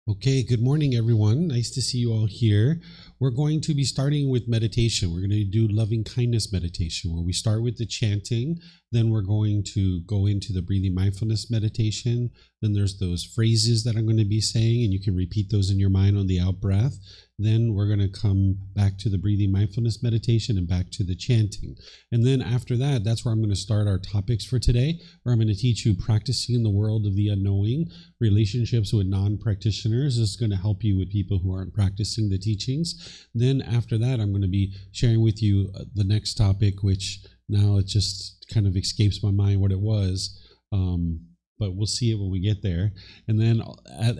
Okay, good morning, everyone. Nice to see you all here. We're going to be starting with meditation. We're going to do loving kindness meditation, where we start with the chanting, then we're going to go into the breathing mindfulness meditation. Then there's those phrases that I'm going to be saying, and you can repeat those in your mind on the out breath. Then we're going to come back to the breathing mindfulness meditation and back to the chanting. And then after that, that's where I'm going to start our topics for today, where I'm going to teach you practicing in the world of the unknowing, relationships with non-practitioners. This is going to help you with people who aren't practicing the teachings. Then after that, I'm going to be sharing with you the next topic, which now it just kind of escapes my mind what it was. But we'll see it when we get there. And then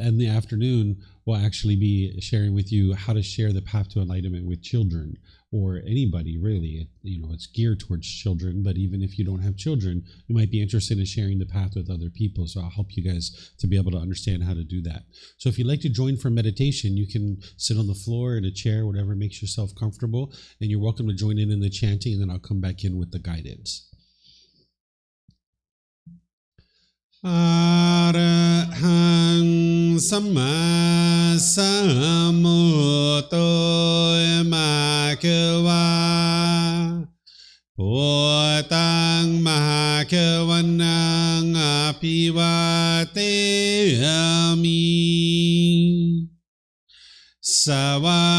in the afternoon, we'll actually be sharing with you how to share the path to enlightenment with children, or anybody really. It's geared towards children, but even if you don't have children, you might be interested in sharing the path with other people. So I'll help you guys to be able to understand how to do that. So if you'd like to join for meditation, you can sit on the floor, in a chair, whatever makes yourself comfortable, and you're welcome to join in the chanting, and then I'll come back in with the guidance. Arahang Samma Sambuddho Mahakawa Bhutang Mahakavanang Apivateyami Savakato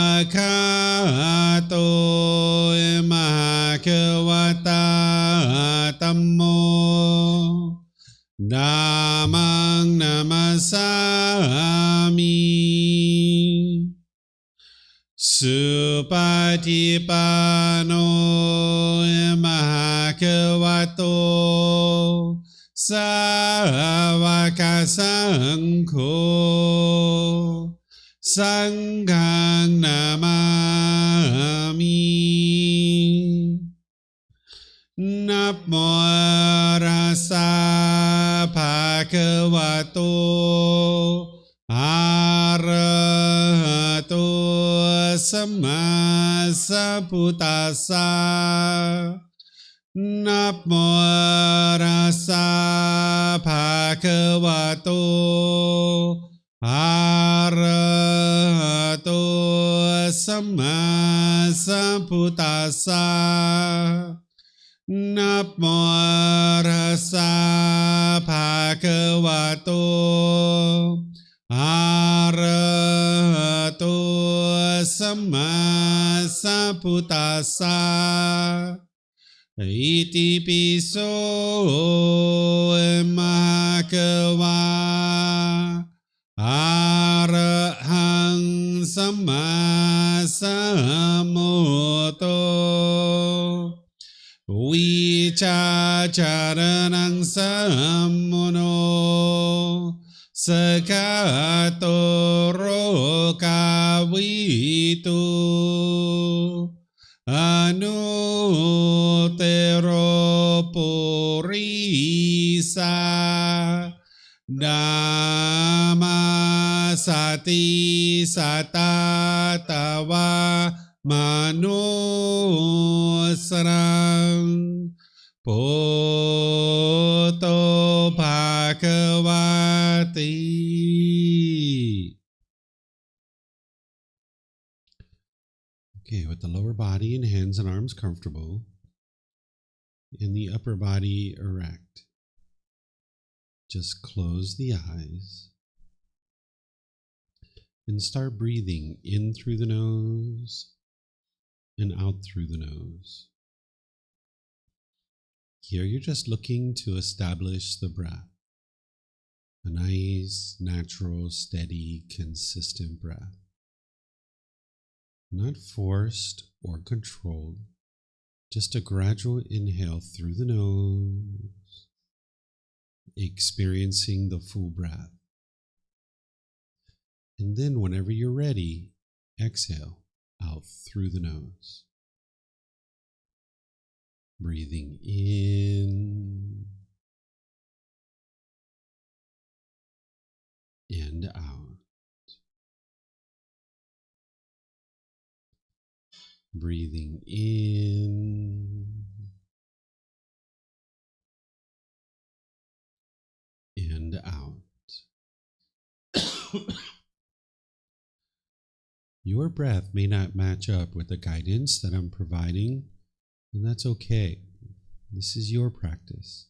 Mahakavata Tammo Dhammang namasami Supatipano mahakavato Savaka Sangho Sanghang namami Namo rasa bhagavato arahato samma sambuddhassa. Namo rasa bhagavato arahato samma sambuddhassa. Namo rasa bhagavato arahato samma sambuddhassa. Iti piso mahakawa arahang samma sambuddho Vicacaranang sammuno Sakato rokavitu Anutero purisa Dhamma sati satatawa manusrang Poto Bhagavati. Okay, with the lower body and hands and arms comfortable, and the upper body erect, just close the eyes and start breathing in through the nose and out through the nose. Here you're just looking to establish the breath, a nice, natural, steady, consistent breath, not forced or controlled, just a gradual inhale through the nose, experiencing the full breath. And then whenever you're ready, exhale out through the nose. Breathing in and out. Breathing in and out. Your breath may not match up with the guidance that I'm providing, and that's okay. This is your practice.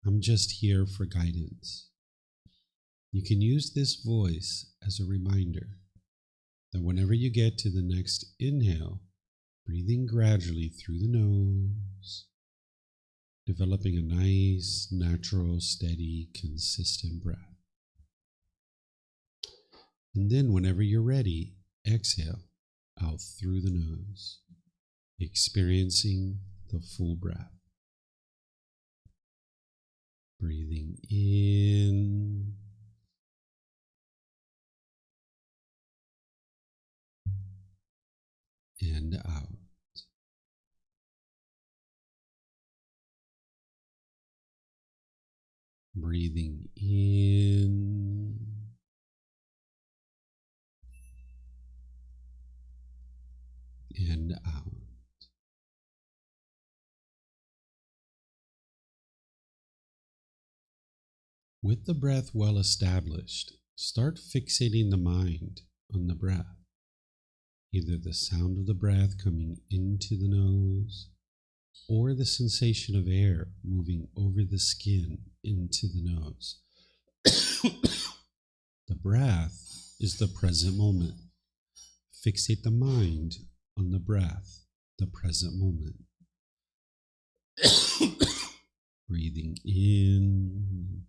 I'm just here for guidance. You can use this voice as a reminder that whenever you get to the next inhale, breathing gradually through the nose, developing a nice, natural, steady, consistent breath. And then whenever you're ready, exhale out through the nose, experiencing the full breath. Breathing in and out. Breathing in and out. With the breath well established, start fixating the mind on the breath, either the sound of the breath coming into the nose or the sensation of air moving over the skin into the nose. The breath is the present moment. Fixate the mind on the breath, the present moment. Breathing in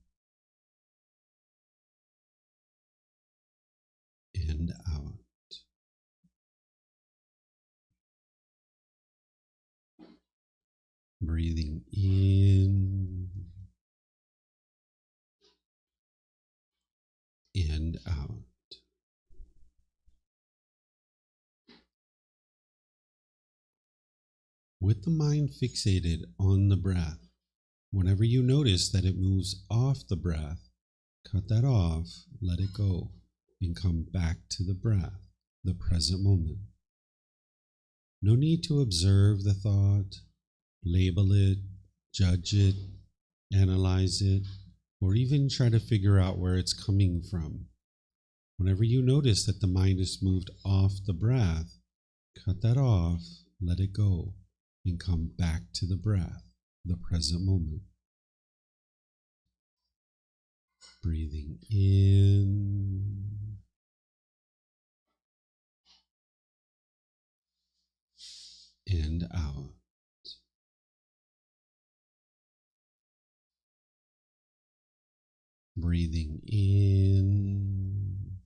and out. Breathing in and out. With the mind fixated on the breath, whenever you notice that it moves off the breath, cut that off, let it go, and come back to the breath, the present moment. No need to observe the thought, label it, judge it, analyze it, or even try to figure out where it's coming from. Whenever you notice that the mind has moved off the breath, cut that off, let it go, and come back to the breath, the present moment. Breathing in and out. Breathing in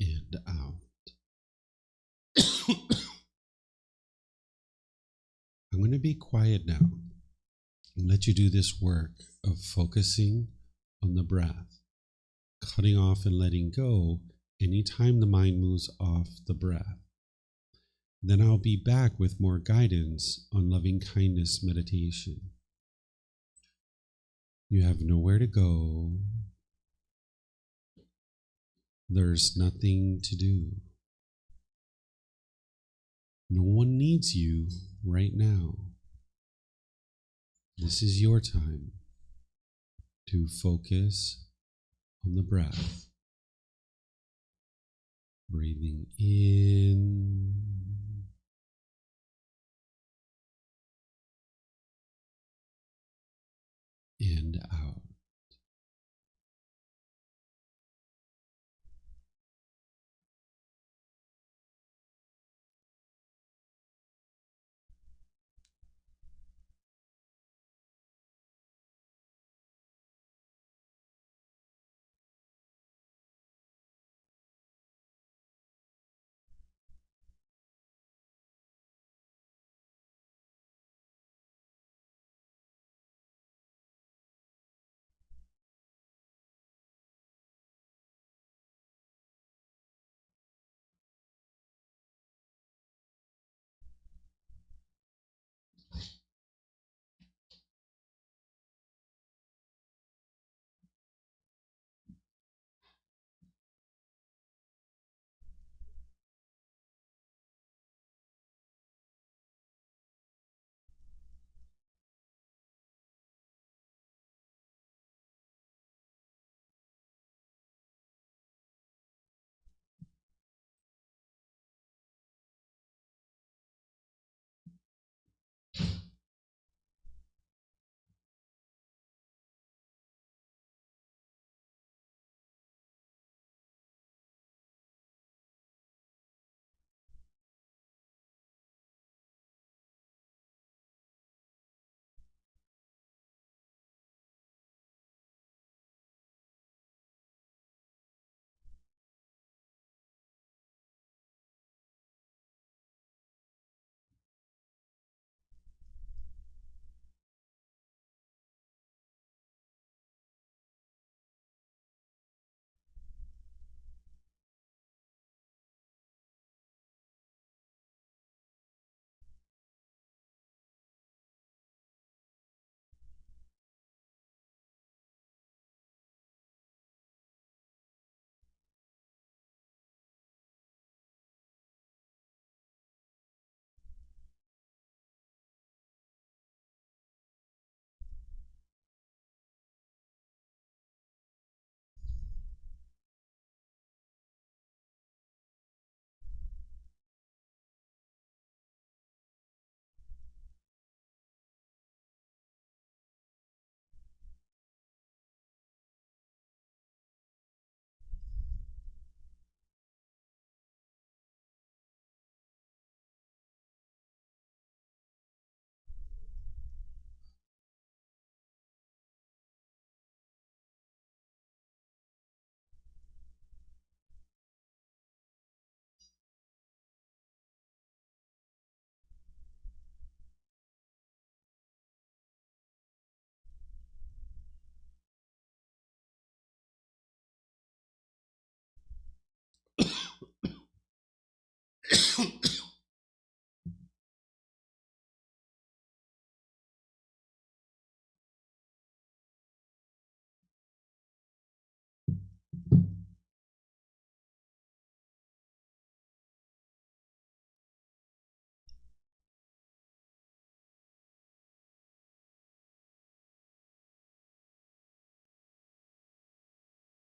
and out. I'm going to be quiet now and let you do this work of focusing on the breath, cutting off and letting go anytime the mind moves off the breath. Then I'll be back with more guidance on loving kindness meditation. You have nowhere to go. There's nothing to do. No one needs you right now. This is your time to focus on the breath. Breathing in and out.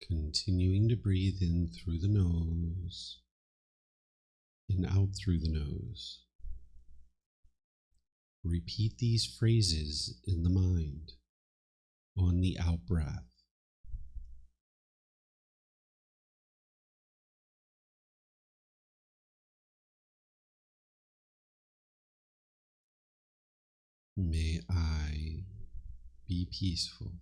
Continuing to breathe in through the nose and out through the nose. Repeat these phrases in the mind on the out breath. May I be peaceful.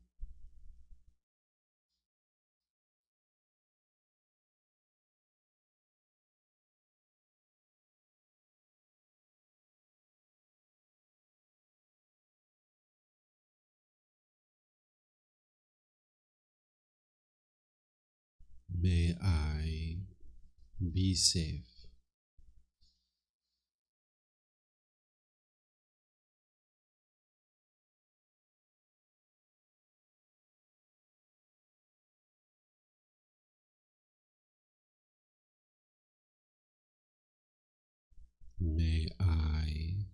May I be safe. May I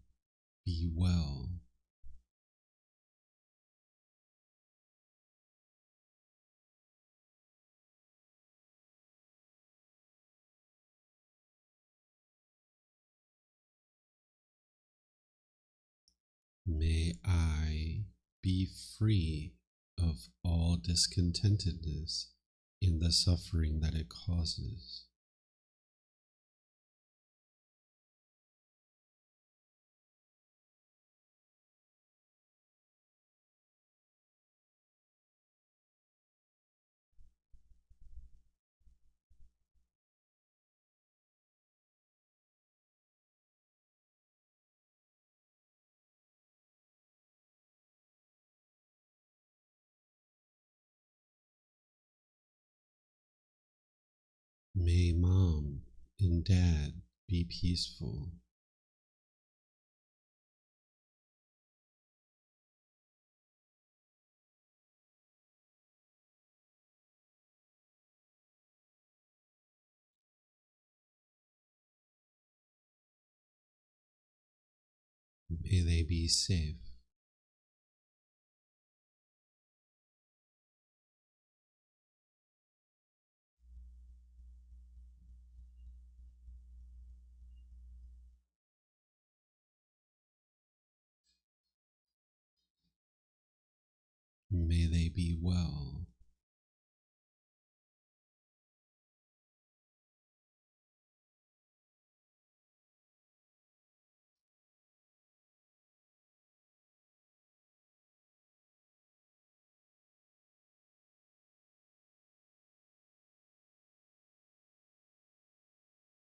be well. May I be free of all discontentedness in the suffering that it causes. May Mom and Dad be peaceful. May they be safe. May they be well.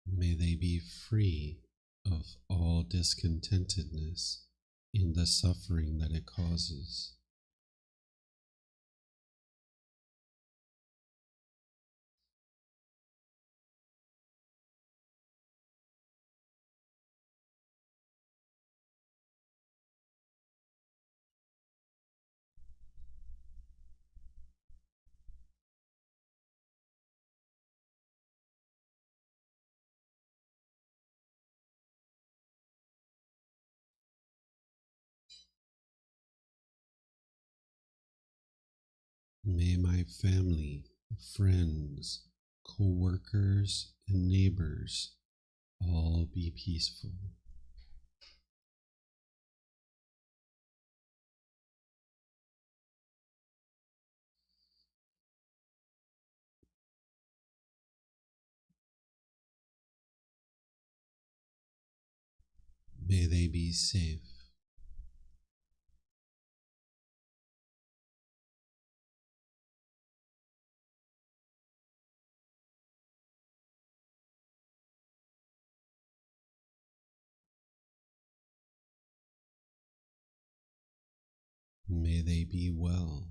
May they be free of all discontentedness in the suffering that it causes. May my family, friends, co-workers, and neighbors all be peaceful. May they be safe. May they be well.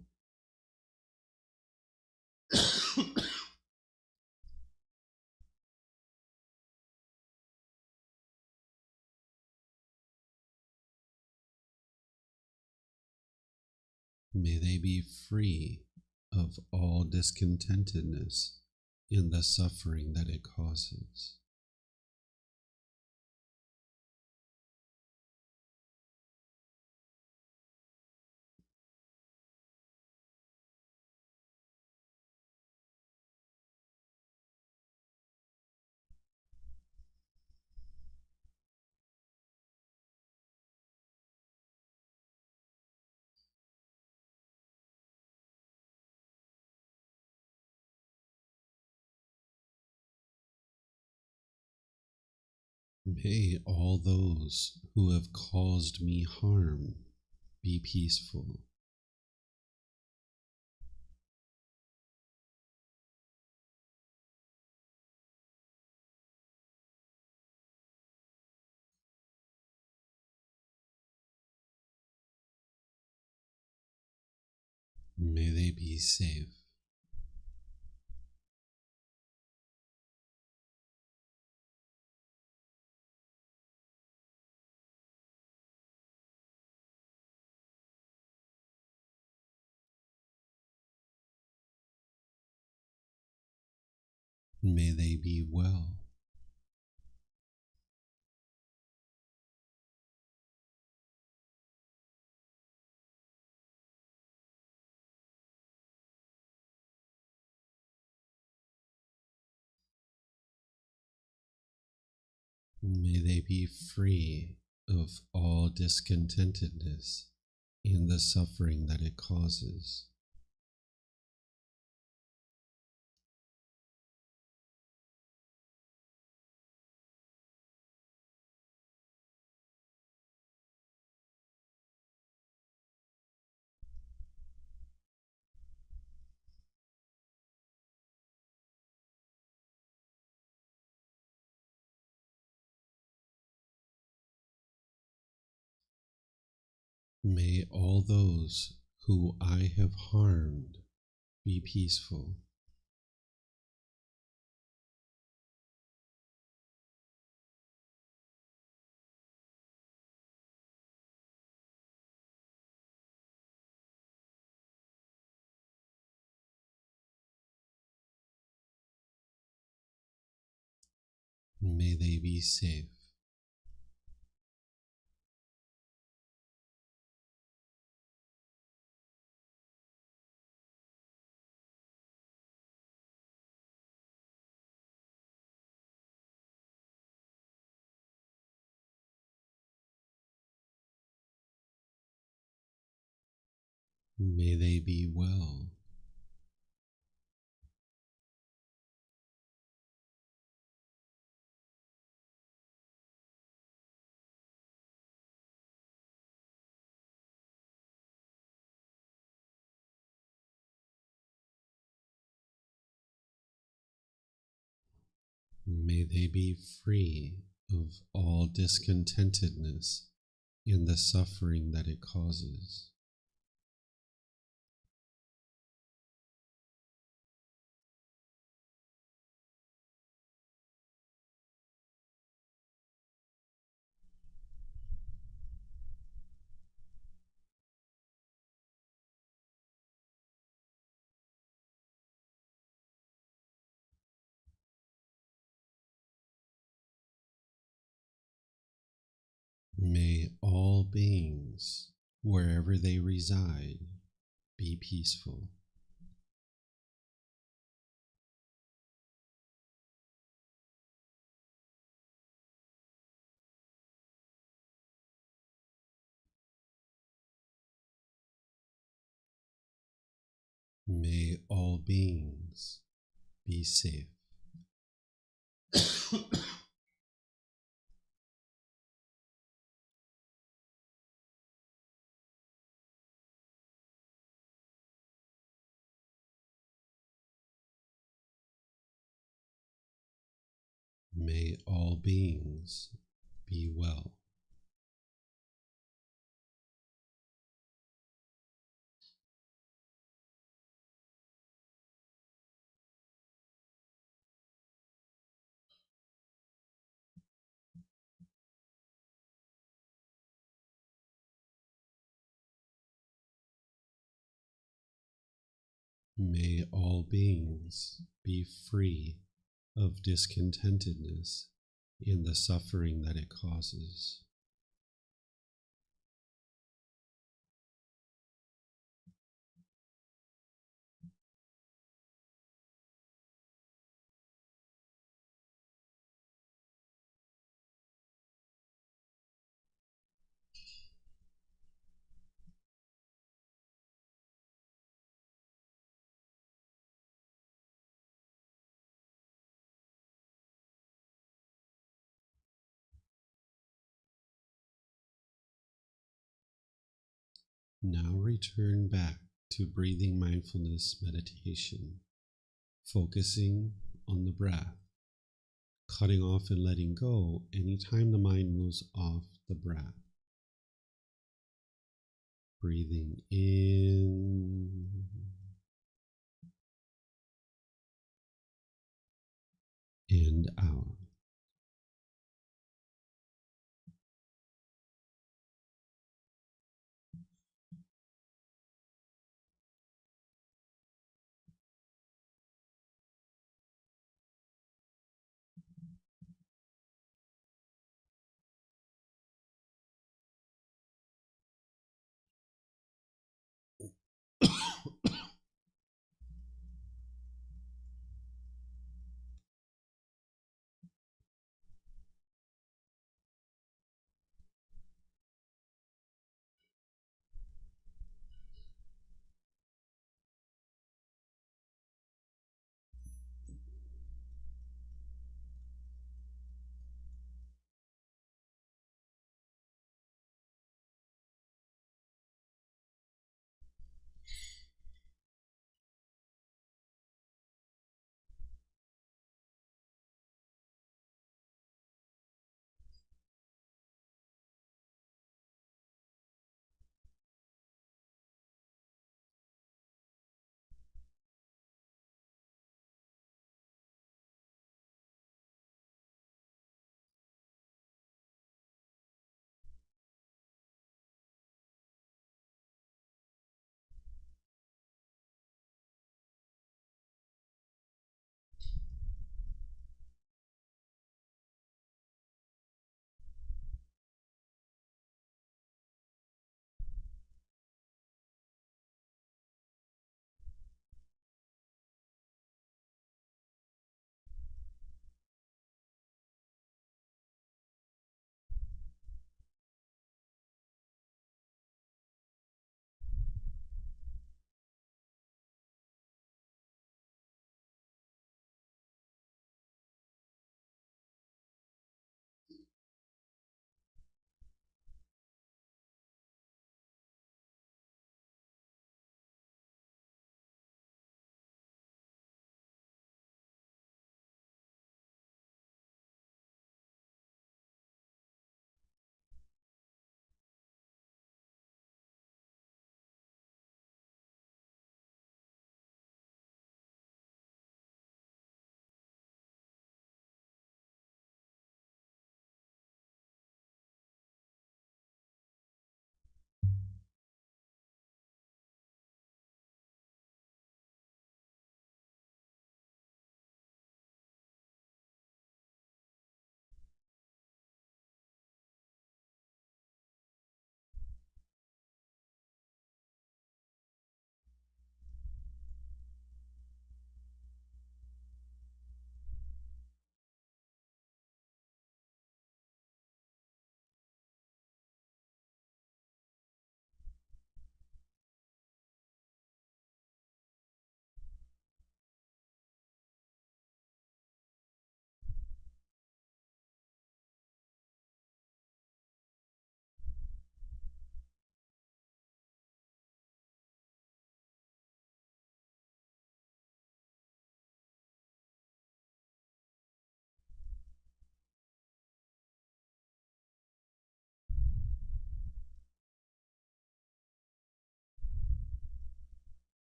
May they be free of all discontentedness in the suffering that it causes. May all those who have caused me harm be peaceful. May they be safe. May they be well. May they be free of all discontentedness in the suffering that it causes. May all those who I have harmed be peaceful. May they be safe. May they be well. May they be free of all discontentedness in the suffering that it causes. May all beings, wherever they reside, be peaceful. May all beings be safe. May all beings be well. May all beings be free of discontentedness and the suffering that it causes. Now return back to breathing mindfulness meditation, focusing on the breath, cutting off and letting go anytime the mind moves off the breath. Breathing in and out.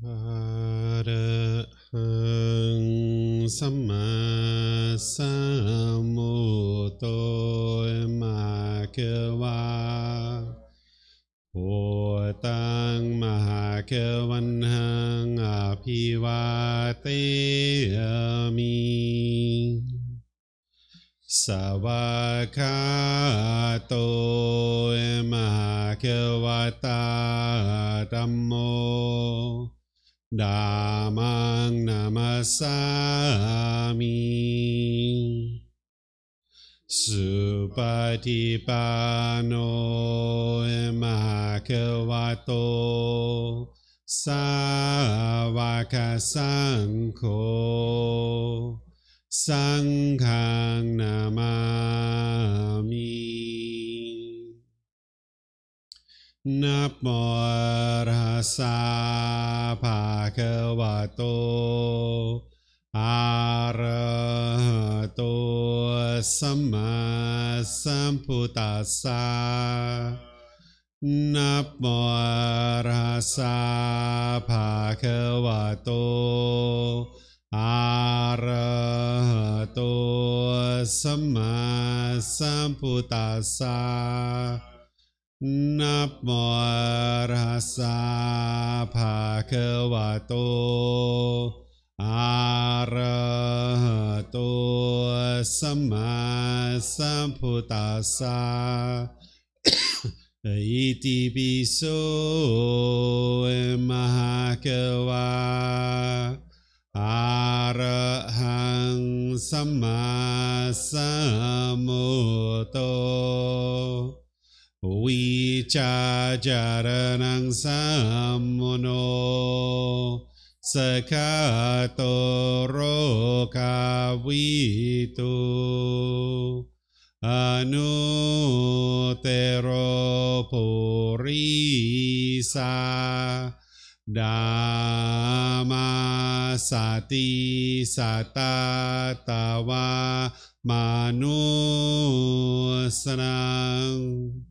Arahang Samma Sambuddho Makewa Potang Mahakewanhang Apivateyami Savakato Mahakewata Dhammo Dhammang Namasami Supatipano Mahakewato Savaka Sangho Sanghang Namami Namo Rasa Bhagavato Arahato Samma Sambuddhassa Namo Rasa Bhagavato Arahato Samma Sambuddhassa Namo Rasa Bhagavato Arahato Samma Sambuddhassa Iti Piso Mahakewa Arahang Samma Sambuddho Vicajaranang Sammono Sakato Rokavitu Anutero Purisa Dhamma Sati Satatawa Manusranang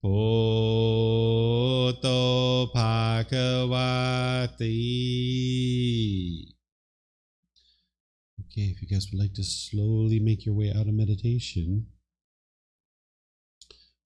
Poto Bhagavati. Okay, if you guys would like to slowly make your way out of meditation.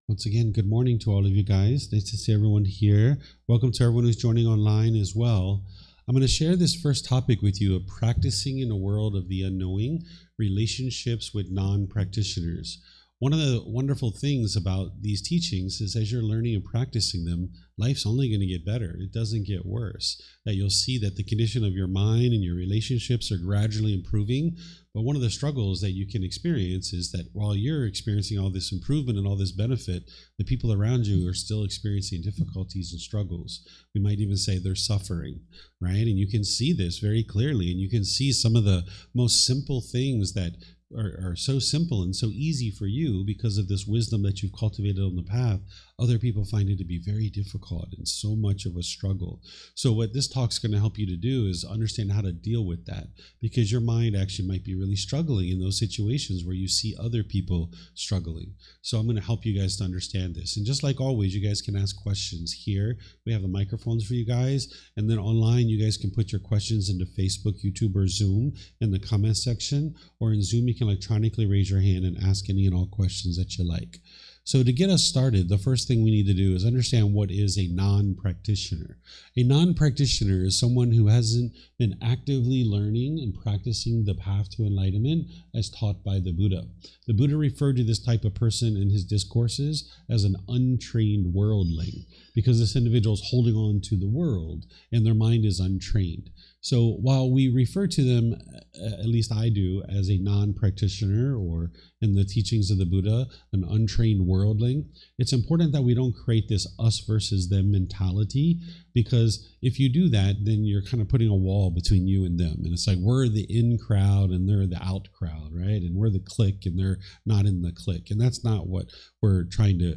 Once again, good morning to all of you guys. Nice to see everyone here. Welcome to everyone who's joining online as well. I'm going to share this first topic with you of practicing in a world of the unknowing, relationships with non-practitioners. One of the wonderful things about these teachings is as you're learning and practicing them, life's only going to get better. It doesn't get worse. That you'll see that the condition of your mind and your relationships are gradually improving. But one of the struggles that you can experience is that while you're experiencing all this improvement and all this benefit, the people around you are still experiencing difficulties and struggles. We might even say they're suffering, right? And you can see this very clearly, and you can see some of the most simple things that are so simple and so easy for you because of this wisdom that you've cultivated on the path. Other people find it to be very difficult and so much of a struggle. So what this talk's going to help you to do is understand how to deal with that, because your mind actually might be really struggling in those situations where you see other people struggling. So I'm going to help you guys to understand this. And just like always, you guys can ask questions here. We have the microphones for you guys. And then online, you guys can put your questions into Facebook, YouTube, or Zoom in the comment section. Or in Zoom, you can electronically raise your hand and ask any and all questions that you like. So to get us started, the first thing we need to do is understand what is a non-practitioner. A non-practitioner is someone who hasn't been actively learning and practicing the path to enlightenment as taught by the Buddha. The Buddha referred to this type of person in his discourses as an untrained worldling, because this individual is holding on to the world and their mind is untrained. So while we refer to them, at least I do, as a non-practitioner, or in the teachings of the Buddha, an untrained worldling, it's important that we don't create this us versus them mentality, because if you do that, then you're kind of putting a wall between you and them. And it's like we're the in crowd and they're the out crowd, right? And we're the clique and they're not in the clique. And that's not what we're trying to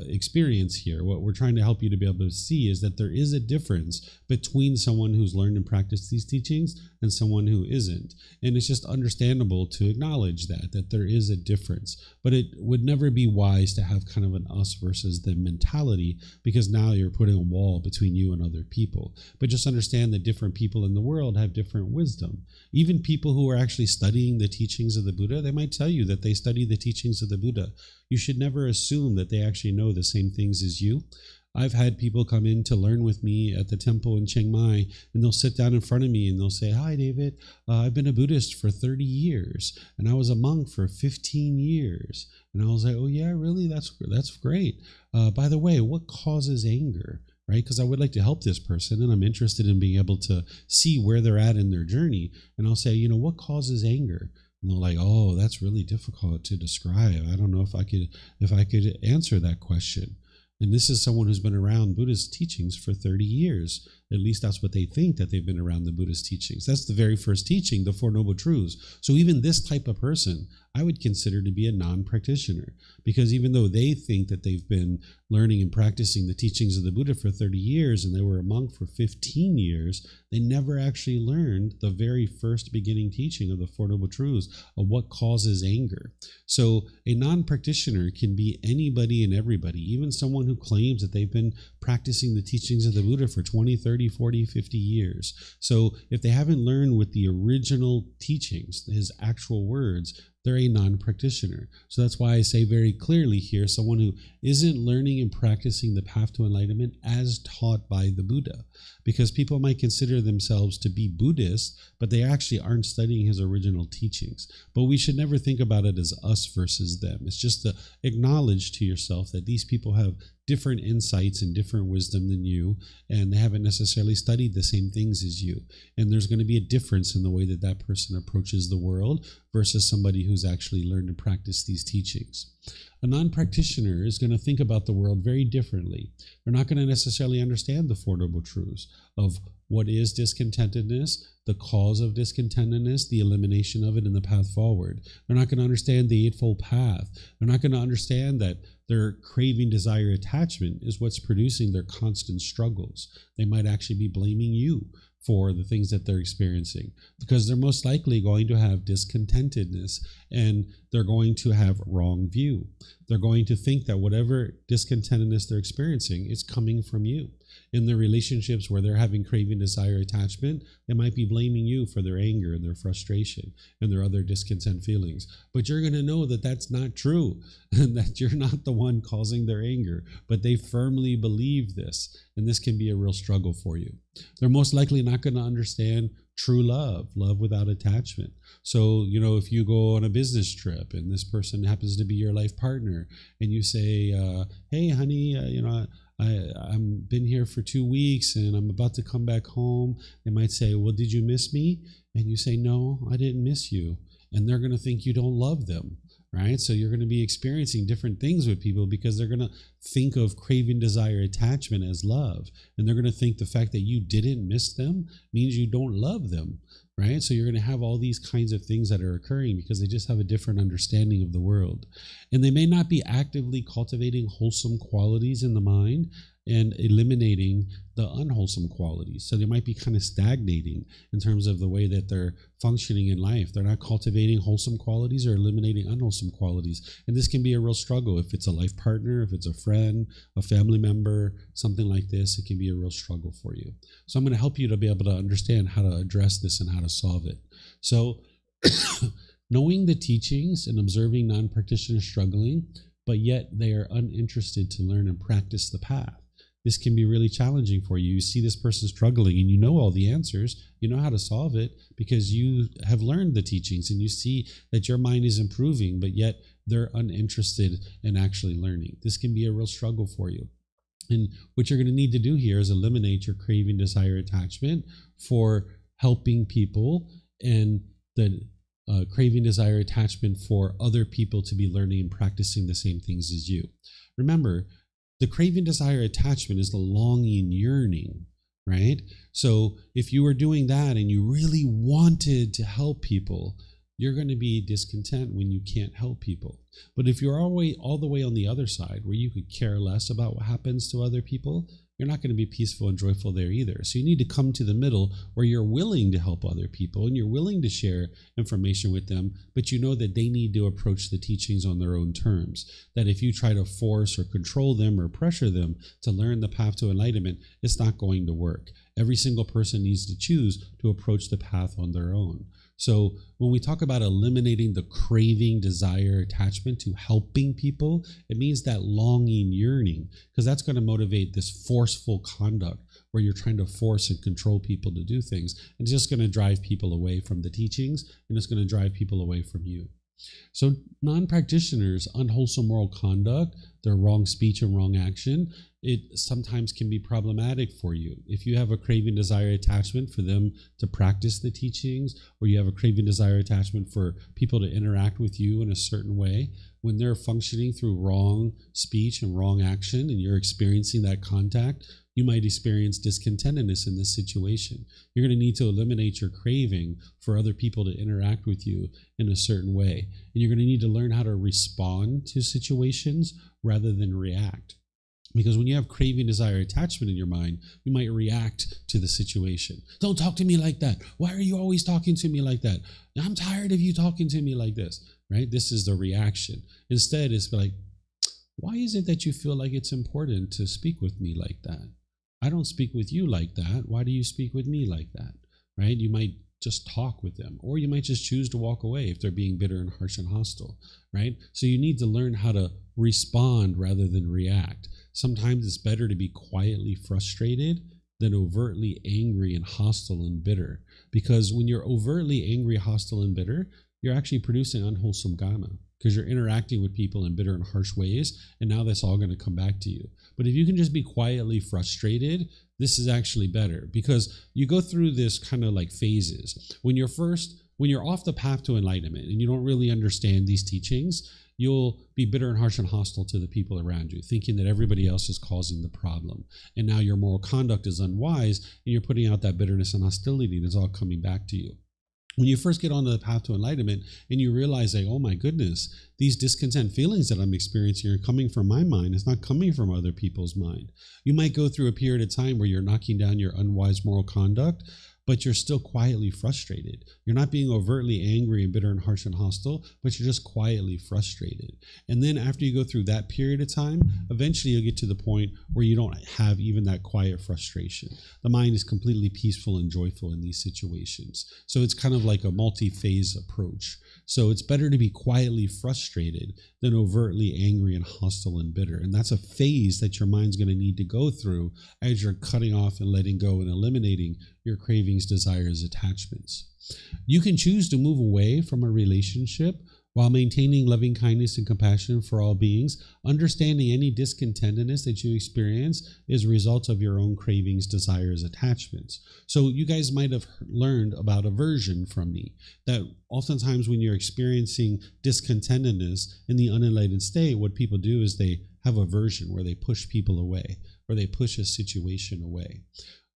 experience here. What we're trying to help you to be able to see is that there is a difference between someone who's learned and practiced these teachings and someone who isn't. And it's just understandable to acknowledge that there is a difference. But it would never be wise to have kind of an us versus them mentality, because now you're putting a wall between you and other people. But just understand that different people in the world have different wisdom. Even people who are actually studying the teachings of the Buddha, they might tell you that they study the teachings of the Buddha. You should never assume that they actually know the same things as you. I've had people come in to learn with me at the temple in Chiang Mai, and they'll sit down in front of me and they'll say, "Hi, David, I've been a Buddhist for 30 years, and I was a monk for 15 years. And I was like, "Oh yeah, really? That's great. By the way, what causes anger?" Right? Because I would like to help this person, and I'm interested in being able to see where they're at in their journey. And I'll say, what causes anger? And they're like, "Oh, that's really difficult to describe. I don't know if I could answer that question." And this is someone who's been around Buddhist teachings for 30 years. At least that's what they think, that they've been around the Buddhist teachings. That's the very first teaching, the Four Noble Truths. So even this type of person, I would consider to be a non-practitioner, because even though they think that they've been learning and practicing the teachings of the Buddha for 30 years and they were a monk for 15 years, they never actually learned the very first beginning teaching of the Four Noble Truths of what causes anger. So a non-practitioner can be anybody and everybody, even someone who claims that they've been practicing the teachings of the Buddha for 20, 30, 40, 50 years. So if they haven't learned with the original teachings, his actual words, they're a non-practitioner. So that's why I say very clearly here, someone who isn't learning and practicing the path to enlightenment as taught by the Buddha. Because people might consider themselves to be Buddhists, but they actually aren't studying his original teachings. But we should never think about it as us versus them. It's just to acknowledge to yourself that these people have different insights and different wisdom than you, and they haven't necessarily studied the same things as you. And there's going to be a difference in the way that that person approaches the world versus somebody who's actually learned and practiced these teachings. A non-practitioner is going to think about the world very differently. They're not going to necessarily understand the Four Noble Truths of what is discontentedness, the cause of discontentedness, the elimination of it, and the path forward. They're not going to understand the Eightfold Path. They're not going to understand that their craving, desire, attachment is what's producing their constant struggles. They might actually be blaming you for the things that they're experiencing, because they're most likely going to have discontentedness, and they're going to have wrong view. They're going to think that whatever discontentedness they're experiencing is coming from you. In their relationships where they're having craving, desire, attachment, they might be blaming you for their anger and their frustration and their other discontent feelings. But you're going to know that that's not true, and that you're not the one causing their anger, but they firmly believe this, and this can be a real struggle for you. They're most likely not going to understand true love without attachment. So, if you go on a business trip and this person happens to be your life partner, and you say, "Hey, honey, I've been here for 2 weeks and I'm about to come back home." They might say, "Well, did you miss me?" And you say, "No, I didn't miss you." And they're going to think you don't love them, right? So you're going to be experiencing different things with people because they're going to think of craving, desire, attachment as love. And they're going to think the fact that you didn't miss them means you don't love them, right? So you're going to have all these kinds of things that are occurring because they just have a different understanding of the world. And they may not be actively cultivating wholesome qualities in the mind and eliminating the unwholesome qualities. So they might be kind of stagnating in terms of the way that they're functioning in life. They're not cultivating wholesome qualities or eliminating unwholesome qualities. And this can be a real struggle. If it's a life partner, if it's a friend, a family member, something like this, it can be a real struggle for you. So I'm going to help you to be able to understand how to address this and how to solve it. So knowing the teachings and observing non-practitioners struggling, but yet they are uninterested to learn and practice the path. This can be really challenging for you. You see this person struggling and you know all the answers. You know how to solve it because you have learned the teachings and you see that your mind is improving, but yet they're uninterested in actually learning. This can be a real struggle for you. And what you're going to need to do here is eliminate your craving, desire, attachment for helping people, and the craving, desire, attachment for other people to be learning and practicing the same things as you. Remember, the craving, desire, attachment is the longing, yearning, right? So if you were doing that and you really wanted to help people, you're going to be discontent when you can't help people. But if you're all the way on the other side, where you could care less about what happens to other people, you're not going to be peaceful and joyful there either. So you need to come to the middle where you're willing to help other people and you're willing to share information with them, but you know that they need to approach the teachings on their own terms. That if you try to force or control them or pressure them to learn the path to enlightenment, it's not going to work. Every single person needs to choose to approach the path on their own. So when we talk about eliminating the craving, desire, attachment to helping people, it means that longing, yearning, because that's going to motivate this forceful conduct where you're trying to force and control people to do things. And it's just going to drive people away from the teachings, and it's going to drive people away from you. So non-practitioners' unwholesome moral conduct, their wrong speech and wrong action, it sometimes can be problematic for you. If you have a craving, desire, attachment for them to practice the teachings, or you have a craving, desire, attachment for people to interact with you in a certain way, when they're functioning through wrong speech and wrong action, and you're experiencing that contact, you might experience discontentedness in this situation. You're going to need to eliminate your craving for other people to interact with you in a certain way. And you're going to need to learn how to respond to situations rather than react. Because when you have craving, desire, attachment in your mind, you might react to the situation. Don't talk to me like that. Why are you always talking to me like that? I'm tired of you talking to me like this, right? This is the reaction. Instead, it's like, why is it that you feel like it's important to speak with me like that? I don't speak with you like that. Why do you speak with me like that, right? You might just talk with them, or you might just choose to walk away if they're being bitter and harsh and hostile, right? So you need to learn how to respond rather than react. Sometimes it's better to be quietly frustrated than overtly angry and hostile and bitter. Because when you're overtly angry, hostile, and bitter, you're actually producing unwholesome Gotama, because you're interacting with people in bitter and harsh ways, and now that's all going to come back to you. But if you can just be quietly frustrated, this is actually better, because you go through this kind of like phases. When you're off the path to enlightenment and you don't really understand these teachings, you'll be bitter and harsh and hostile to the people around you, thinking that everybody else is causing the problem. And now your moral conduct is unwise, and you're putting out that bitterness and hostility, and it's all coming back to you. When you first get onto the path to enlightenment and you realize, like, oh my goodness, these discontent feelings that I'm experiencing are coming from my mind. It's not coming from other people's mind. You might go through a period of time where you're knocking down your unwise moral conduct, but you're still quietly frustrated. You're not being overtly angry and bitter and harsh and hostile, but you're just quietly frustrated. And then after you go through that period of time, eventually you'll get to the point where you don't have even that quiet frustration. The mind is completely peaceful and joyful in these situations. So it's kind of like a multi-phase approach. So it's better to be quietly frustrated than overtly angry and hostile and bitter. And that's a phase that your mind's going to need to go through as you're cutting off and letting go and eliminating your cravings, desires, attachments. You can choose to move away from a relationship while maintaining loving kindness and compassion for all beings, understanding any discontentedness that you experience is a result of your own cravings, desires, attachments. So you guys might have learned about aversion from me, that oftentimes when you're experiencing discontentedness in the unenlightened state, what people do is they have aversion, where they push people away, or they push a situation away.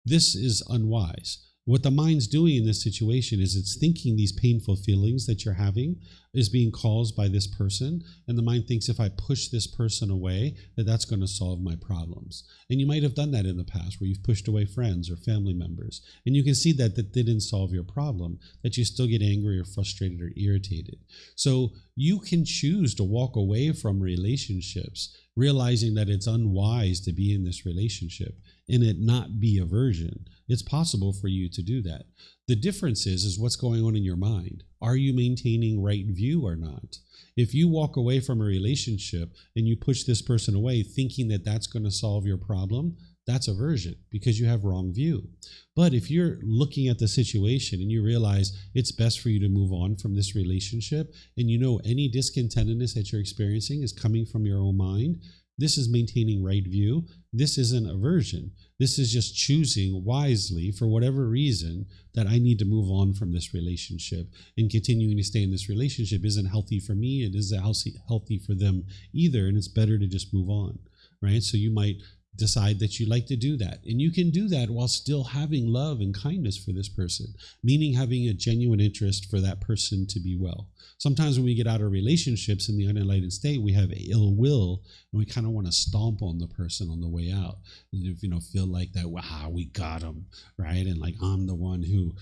This is unwise. What the mind's doing in this situation is it's thinking these painful feelings that you're having is being caused by this person, and the mind thinks if I push this person away, that's going to solve my problems. And you might have done that in the past, where you've pushed away friends or family members, and you can see that that didn't solve your problem, that you still get angry or frustrated or irritated. So you can choose to walk away from relationships, realizing that it's unwise to be in this relationship and it not be aversion. It's possible for you to do that. The difference is what's going on in your mind. Are you maintaining right view or not? If you walk away from a relationship and you push this person away thinking that that's going to solve your problem, that's aversion, because you have wrong view. But if you're looking at the situation and you realize it's best for you to move on from this relationship, and you know any discontentedness that you're experiencing is coming from your own mind, this is maintaining right view. This isn't aversion. This is just choosing wisely, for whatever reason, that I need to move on from this relationship, and continuing to stay in this relationship isn't healthy for me. It isn't healthy for them either. And it's better to just move on, right? So you might decide that you like to do that. And you can do that while still having love and kindness for this person, meaning having a genuine interest for that person to be well. Sometimes when we get out of relationships in the unenlightened state, we have ill will and we kind of want to stomp on the person on the way out. And if, feel like that, wow, we got them, right? And like, I'm the one who,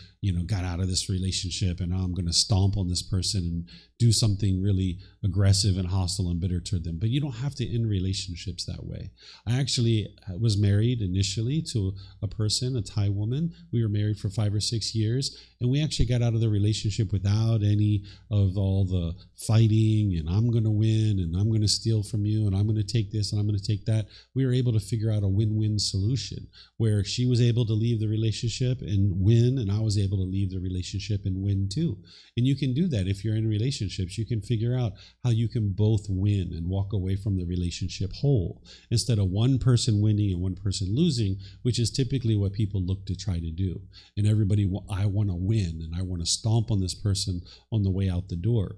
got out of this relationship and now I'm going to stomp on this person and do something really aggressive and hostile and bitter toward them. But you don't have to end relationships that way. I actually was married initially to a person, a Thai woman. We were married for 5 or 6 years, and we actually got out of the relationship without any of all the fighting and I'm going to win and I'm going to steal from you and I'm going to take this and I'm going to take that. We were able to figure out a win-win solution where she was able to leave the relationship and win, and I was able to leave the relationship and win too. And you can do that if you're in relationships. You can figure out how you can both win and walk away from the relationship whole, instead of one person winning and one person losing, which is typically what people look to try to do. And everybody, I want to win and I want to stomp on this person on the way out the door.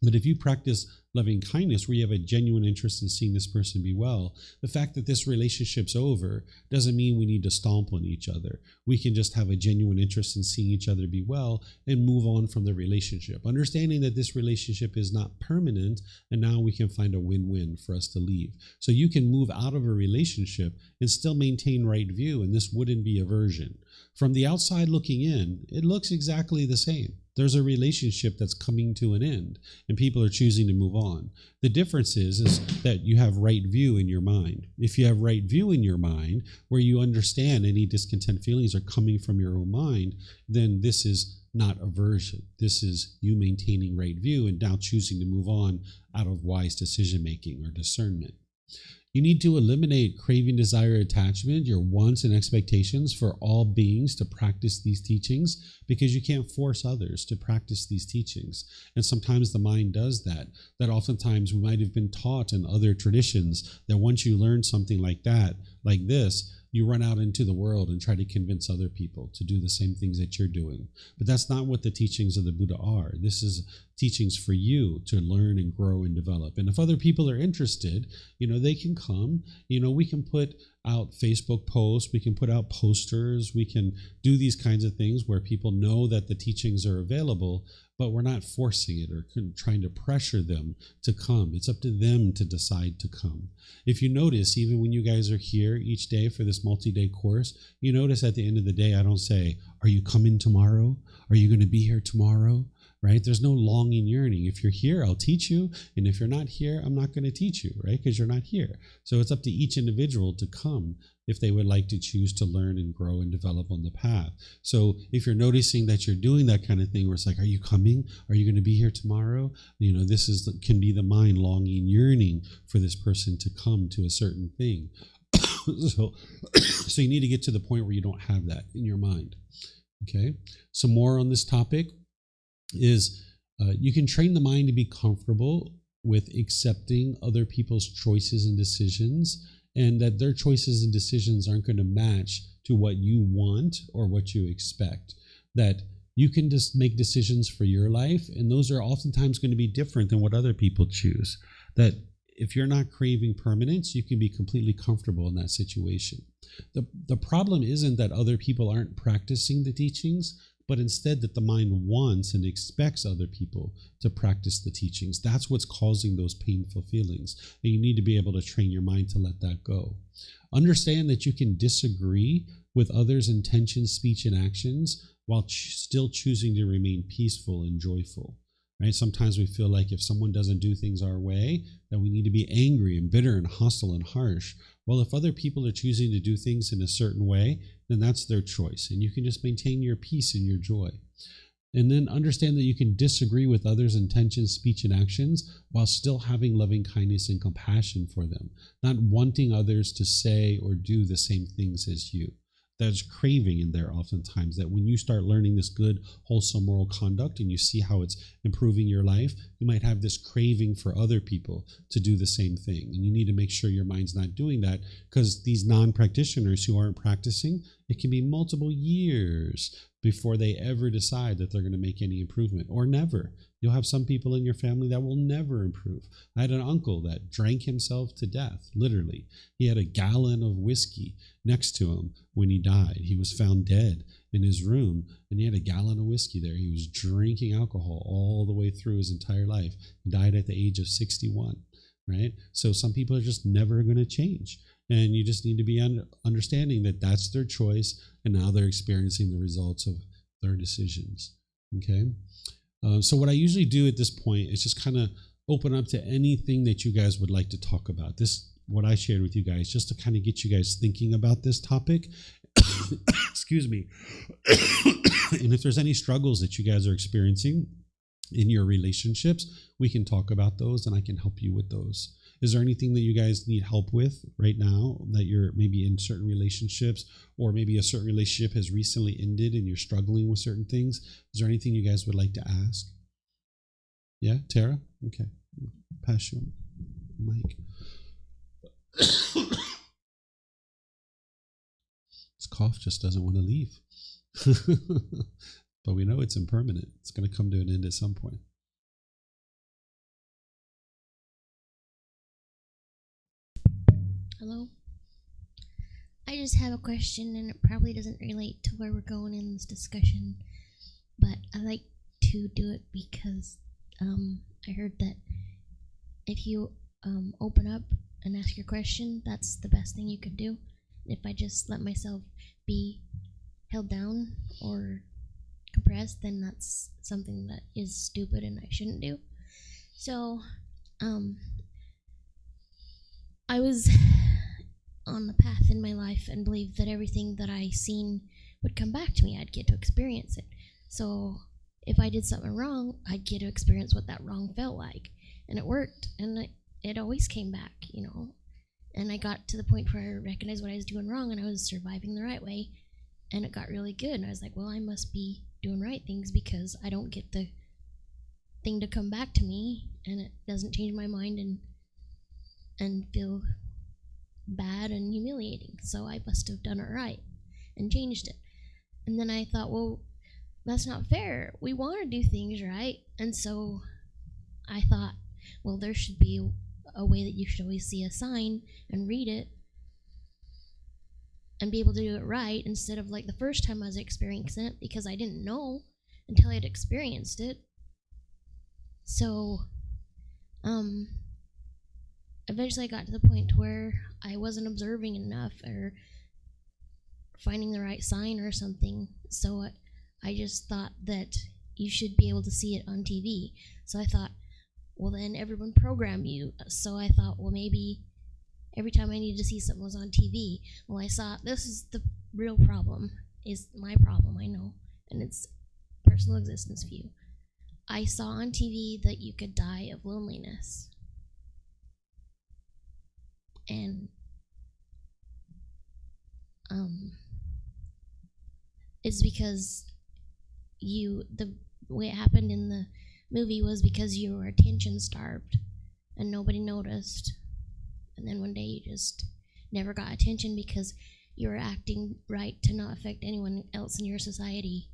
But if you practice loving kindness, where you have a genuine interest in seeing this person be well, the fact that this relationship's over doesn't mean we need to stomp on each other. We can just have a genuine interest in seeing each other be well and move on from the relationship, understanding that this relationship is not permanent, and now we can find a win-win for us to leave. So you can move out of a relationship and still maintain right view, and this wouldn't be aversion. From the outside looking in, it looks exactly the same. There's a relationship that's coming to an end and people are choosing to move on. The difference is that you have right view in your mind. If you have right view in your mind, where you understand any discontent feelings are coming from your own mind, then this is not aversion. This is you maintaining right view and now choosing to move on out of wise decision making or discernment. You need to eliminate craving, desire, attachment, your wants and expectations for all beings to practice these teachings, because you can't force others to practice these teachings. And sometimes the mind does that. That oftentimes we might have been taught in other traditions that once you learn something like that, like this, you run out into the world and try to convince other people to do the same things that you're doing. But that's not what the teachings of the Buddha are. This is teachings for you to learn and grow and develop. And if other people are interested, they can come. We can put out Facebook posts, we can put out posters, we can do these kinds of things where people know that the teachings are available, but we're not forcing it or trying to pressure them to come. It's up to them to decide to come. If you notice, even when you guys are here each day for this multi-day course, you notice at the end of the day, I don't say, are you coming tomorrow? Are you going to be here tomorrow? Right? There's no longing, yearning. If you're here, I'll teach you. And if you're not here, I'm not going to teach you, right? Because you're not here. So it's up to each individual to come if they would like to choose to learn and grow and develop on the path. So if you're noticing that you're doing that kind of thing where it's like, are you coming? Are you going to be here tomorrow? This can be the mind longing, yearning for this person to come to a certain thing. So you need to get to the point where you don't have that in your mind. Okay. Some more on this topic is you can train the mind to be comfortable with accepting other people's choices and decisions, and that their choices and decisions aren't going to match to what you want or what you expect. That you can just make decisions for your life, and those are oftentimes going to be different than what other people choose. That if you're not craving permanence, you can be completely comfortable in that situation. The problem isn't that other people aren't practicing the teachings, but instead that the mind wants and expects other people to practice the teachings. That's what's causing those painful feelings. And you need to be able to train your mind to let that go. Understand that you can disagree with others' intentions, speech, and actions while still choosing to remain peaceful and joyful. Right? Sometimes we feel like if someone doesn't do things our way, that we need to be angry and bitter and hostile and harsh. Well, if other people are choosing to do things in a certain way, then that's their choice. And you can just maintain your peace and your joy. And then understand that you can disagree with others' intentions, speech, and actions while still having loving kindness and compassion for them, not wanting others to say or do the same things as you. There's craving in there oftentimes, that when you start learning this good, wholesome moral conduct and you see how it's improving your life, you might have this craving for other people to do the same thing. And you need to make sure your mind's not doing that, because these non-practitioners who aren't practicing, It can be multiple years before they ever decide that they're going to make any improvement, or never. You'll have some people in your family that will never improve. I had an uncle that drank himself to death, literally. He had a gallon of whiskey next to him when he died. He was found dead in his room, and he had a gallon of whiskey there. He was drinking alcohol all the way through his entire life. He died at the age of 61, right? So some people are just never going to change. And you just need to be understanding that that's their choice, and now they're experiencing the results of their decisions. Okay? So what I usually do at this point is just kind of open up to anything that you guys would like to talk about. This, what I shared with you guys, just to kind of get you guys thinking about this topic. Excuse me. And if there's any struggles that you guys are experiencing in your relationships, we can talk about those, and I can help you with those. Is there anything that you guys need help with right now, that you're maybe in certain relationships, or maybe a certain relationship has recently ended and you're struggling with certain things? Is there anything you guys would like to ask? Yeah, Tara? Okay. Pass you mic. This cough just doesn't want to leave. But we know it's impermanent. It's going to come to an end at some point. Hello? I just have a question, and it probably doesn't relate to where we're going in this discussion, but I like to do it because I heard that if you open up and ask your question, that's the best thing you could do. If I just let myself be held down or compressed, then that's something that is stupid and I shouldn't do. So, I was on the path in my life and believed that everything that I seen would come back to me. I'd get to experience it. So if I did something wrong, I'd get to experience what that wrong felt like. And it worked. And it always came back, you know. And I got to the point where I recognized what I was doing wrong, and I was surviving the right way. And it got really good. And I was like, well, I must be doing right things, because I don't get the thing to come back to me, and it doesn't change my mind and feel bad and humiliating. So I must have done it right and changed it. And then I thought, well, that's not fair. We want to do things right. And so I thought, well, there should be a way that you should always see a sign and read it and be able to do it right, instead of like the first time I was experiencing it, because I didn't know until I'd experienced it. So eventually I got to the point where I wasn't observing enough or finding the right sign or something. So I just thought that you should be able to see it on TV. So I thought, well, then everyone program you. So I thought, well, maybe every time I needed to see something was on TV. Well, I saw this is the real problem, is my problem, I know, and it's personal existence view. I saw on TV that you could die of loneliness. And it's because the way it happened in the movie was because you were attention starved and nobody noticed. And then one day you just never got attention because you were acting right to not affect anyone else in your society.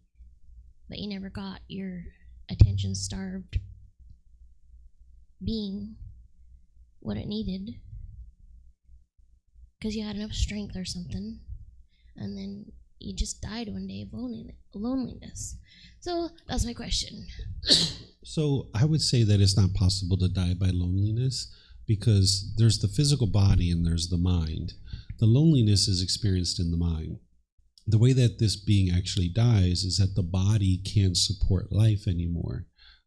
But you never got your attention starved being what it needed, because you had enough strength or something, and then you just died one day of loneliness. So that's my question. So I would say that it's not possible to die by loneliness, because there's the physical body and there's the mind. The loneliness is experienced in the mind. The way that this being actually dies is that the body can't support life anymore.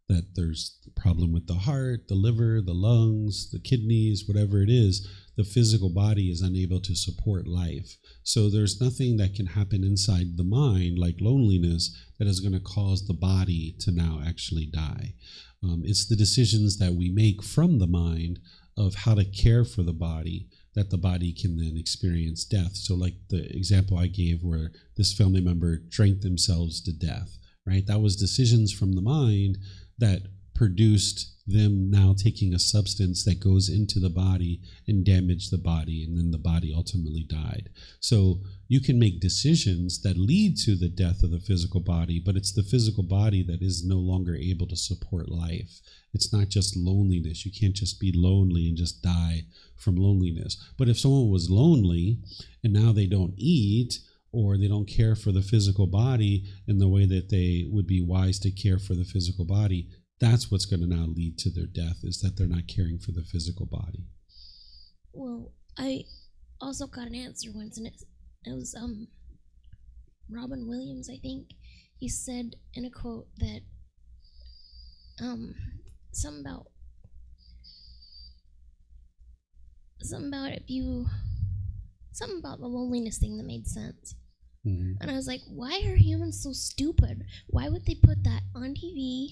That there's the problem with the heart, the liver, the lungs, the kidneys, whatever it is, the physical body is unable to support life. So there's nothing that can happen inside the mind, like loneliness, that is going to cause the body to now actually die. It's the decisions that we make from the mind of how to care for the body, that the body can then experience death. So like the example I gave where this family member drank themselves to death, right? That was decisions from the mind that produced them now taking a substance that goes into the body and damage the body, and then the body ultimately died. So you can make decisions that lead to the death of the physical body, but it's the physical body that is no longer able to support life. It's not just loneliness. You can't just be lonely and just die from loneliness. But if someone was lonely and now they don't eat, or they don't care for the physical body in the way that they would be wise to care for the physical body, that's what's going to now lead to their death, is that they're not caring for the physical body. Well, I also got an answer once, and it was Robin Williams, I think. He said in a quote that something about the loneliness thing that made sense. Mm-hmm. And I was like, why are humans so stupid? Why would they put that on TV?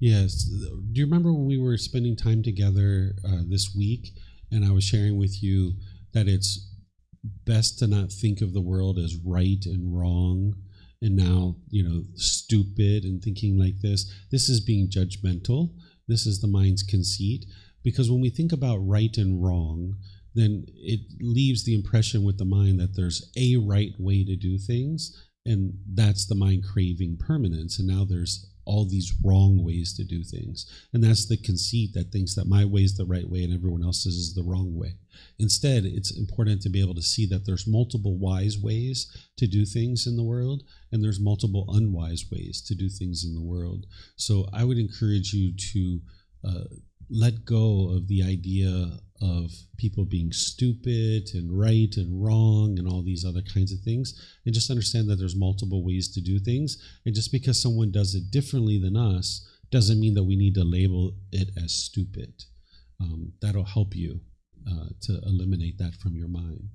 Yes. Do you remember when we were spending time together this week, and I was sharing with you that it's best to not think of the world as right and wrong, and now, stupid and thinking like this? This is being judgmental. This is the mind's conceit. Because when we think about right and wrong, then it leaves the impression with the mind that there's a right way to do things, and that's the mind craving permanence. And now there's all these wrong ways to do things. And that's the conceit that thinks that my way is the right way and everyone else's is the wrong way. Instead, it's important to be able to see that there's multiple wise ways to do things in the world, and there's multiple unwise ways to do things in the world. So I would encourage you to let go of the idea of people being stupid and right and wrong and all these other kinds of things, and just understand that there's multiple ways to do things. And just because someone does it differently than us doesn't mean that we need to label it as stupid. That'll help you to eliminate that from your mind.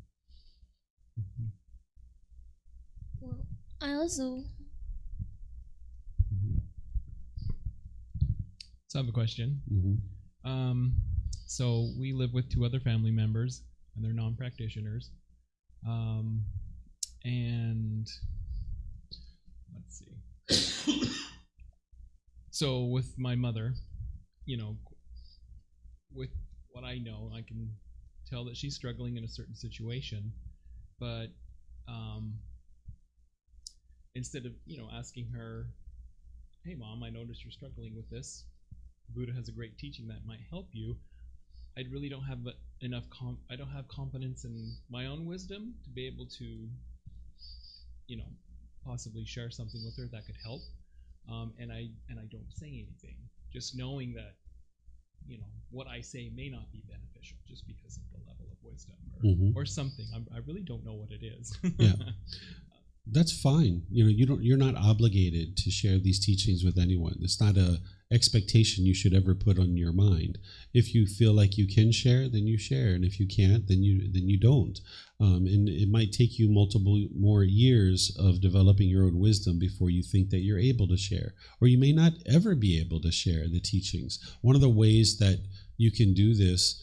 Mm-hmm. Well, I also... So I have a question. Mm-hmm. So we live with 2 other family members, and they're non-practitioners. And let's see. So with my mother, with what I know, I can tell that she's struggling in a certain situation. But instead of, asking her, hey, Mom, I noticed you're struggling with this. Buddha has a great teaching that might help you. I really don't have enough I don't have confidence in my own wisdom to be able to, possibly share something with her that could help. And I don't say anything, just knowing that, what I say may not be beneficial just because of the level of wisdom or something. I really don't know what it is. Yeah. That's fine. You're not obligated to share these teachings with anyone. It's not a expectation you should ever put on your mind. If you feel like you can share, then you share, and if you can't, then you don't. And it might take you multiple more years of developing your own wisdom before you think that you're able to share, or you may not ever be able to share the teachings. One of the ways that you can do this,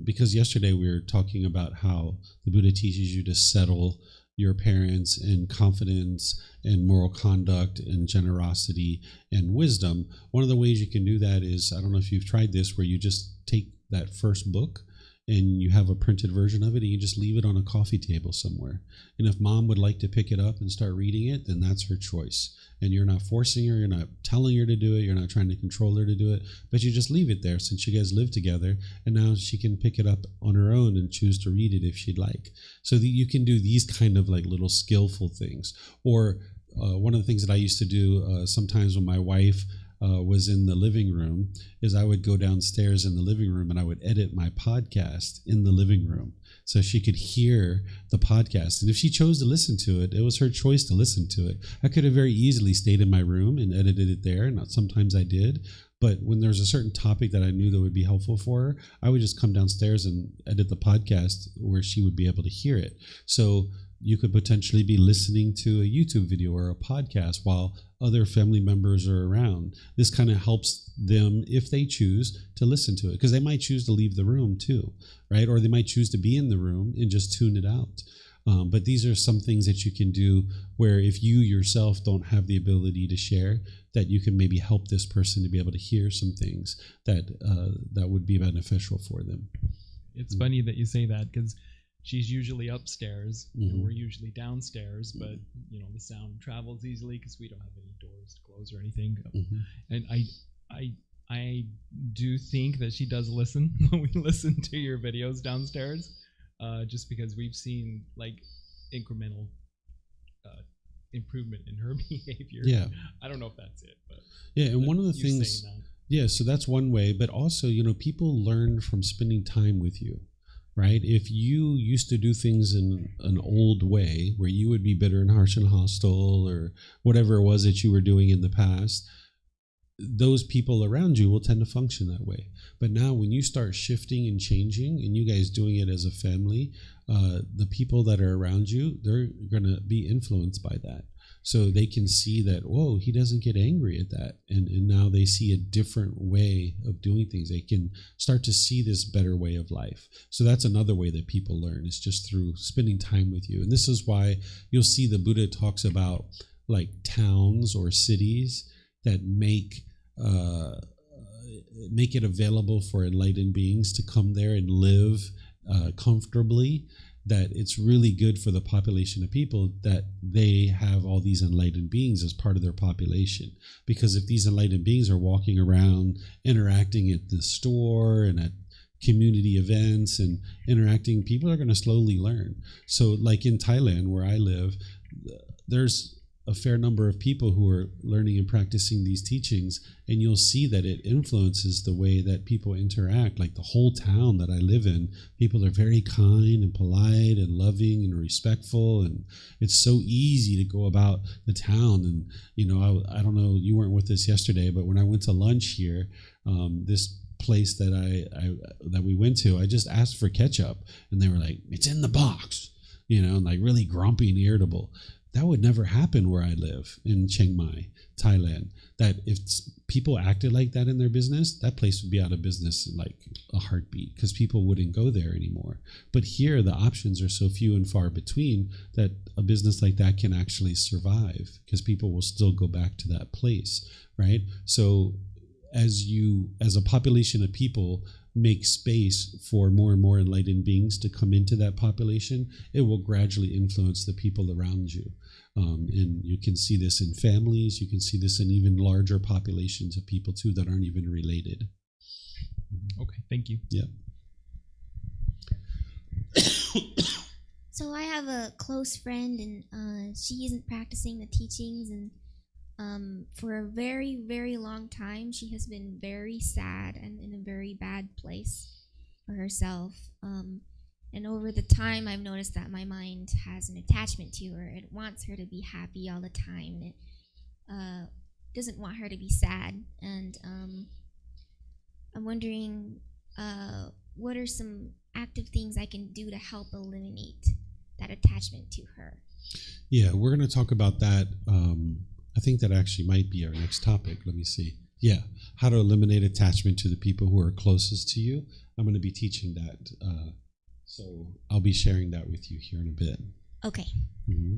because yesterday we were talking about how the Buddha teaches you to settle your parents in confidence and moral conduct and generosity and wisdom. One of the ways you can do that is, I don't know if you've tried this, where you just take that first book and you have a printed version of it, and you just leave it on a coffee table somewhere. And if Mom would like to pick it up and start reading it, then that's her choice. And you're not forcing her, you're not telling her to do it, you're not trying to control her to do it, but you just leave it there since you guys live together, and now she can pick it up on her own and choose to read it if she'd like. So that you can do these kind of like little skillful things. Or one of the things that I used to do sometimes when my wife was in the living room is I would go downstairs in the living room and I would edit my podcast in the living room so she could hear the podcast. And if she chose to listen to it, it was her choice to listen to it. I could have very easily stayed in my room and edited it there, and sometimes I did. But when there's a certain topic that I knew that would be helpful for her, I would just come downstairs and edit the podcast where she would be able to hear it. So you could potentially be listening to a YouTube video or a podcast while other family members are around. This kind of helps them, if they choose, to listen to it, because they might choose to leave the room too, right? Or they might choose to be in the room and just tune it out. But these are some things that you can do where if you yourself don't have the ability to share, that you can maybe help this person to be able to hear some things that would be beneficial for them. It's funny that you say that, because she's usually upstairs and Mhm. we're usually downstairs, but the sound travels easily because we don't have any doors to close or anything. Mhm. And I do think that she does listen when we listen to your videos downstairs, just because we've seen like incremental improvement in her behavior. Yeah. I don't know if that's it, but Yeah, and one of the you things, saying that. yeah, so that's one way, but also, people learn from spending time with you, right? If you used to do things in an old way where you would be bitter and harsh and hostile or whatever it was that you were doing in the past, those people around you will tend to function that way. But now when you start shifting and changing, and you guys doing it as a family, the people that are around you, they're going to be influenced by that. So they can see that, whoa, he doesn't get angry at that. And now they see a different way of doing things. They can start to see this better way of life. So that's another way that people learn, is just through spending time with you. And this is why you'll see the Buddha talks about like towns or cities that make it available for enlightened beings to come there and live comfortably, that it's really good for the population of people that they have all these enlightened beings as part of their population. Because if these enlightened beings are walking around, interacting at the store and at community events and interacting, people are going to slowly learn. So like in Thailand, where I live, there's a fair number of people who are learning and practicing these teachings, and you'll see that it influences the way that people interact. Like the whole town that I live in, people are very kind and polite and loving and respectful, and it's so easy to go about the town. And I don't know, you weren't with us yesterday, but when I went to lunch here, this place that we went to, I just asked for ketchup, and they were like, "It's in the box," and like really grumpy and irritable. That would never happen where I live in Chiang Mai, Thailand. That if people acted like that in their business, that place would be out of business in like a heartbeat, because people wouldn't go there anymore. But here, the options are so few and far between that a business like that can actually survive, because people will still go back to that place, right? So as a population of people make space for more and more enlightened beings to come into that population, it will gradually influence the people around you. And you can see this in families, you can see this in even larger populations of people too that aren't even related. Okay, thank you. Yeah. So I have a close friend, and she isn't practicing the teachings, and for a very, very long time, she has been very sad and in a very bad place for herself. And over the time, I've noticed that my mind has an attachment to her. It wants her to be happy all the time, and it doesn't want her to be sad. And I'm wondering, what are some active things I can do to help eliminate that attachment to her? Yeah, we're going to talk about that. I think that actually might be our next topic. Let me see. Yeah, how to eliminate attachment to the people who are closest to you. I'm going to be teaching that. So I'll be sharing that with you here in a bit. Okay. Mm-hmm.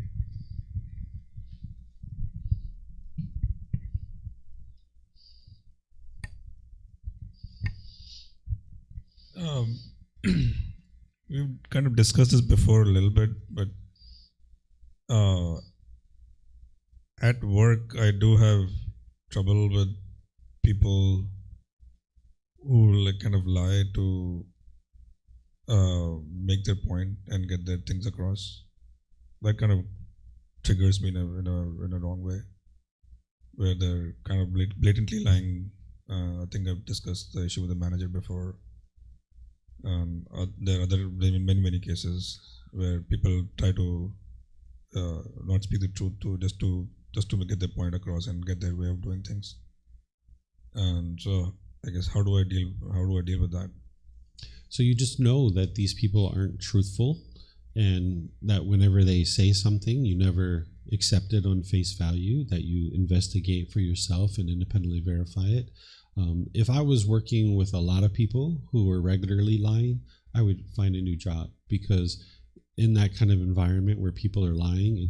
We've kind of discussed this before a little bit, but at work, I do have trouble with people who like kind of lie to make their point and get their things across. That kind of triggers me in a wrong way, where they're kind of blatantly lying. I think I've discussed the issue with the manager before. There are many cases where people try to not speak the truth just to get their point across and get their way of doing things. And so I guess how do I deal with that? So you just know that these people aren't truthful, and that whenever they say something, you never accept it on face value, that you investigate for yourself and independently verify it. If I was working with a lot of people who were regularly lying, I would find a new job, because in that kind of environment where people are lying,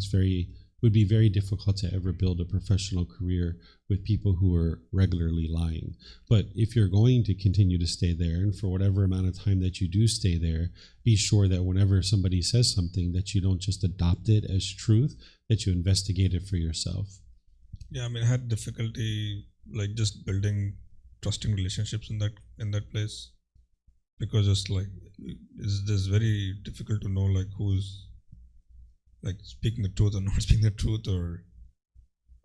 would be very difficult to ever build a professional career with people who are regularly lying. But if you're going to continue to stay there, and for whatever amount of time that you do stay there, be sure that whenever somebody says something, that you don't just adopt it as truth, that you investigate it for yourself. Yeah, I mean, I had difficulty like just building trusting relationships in that place, because it's very difficult to know like who's like speaking the truth or not speaking the truth, or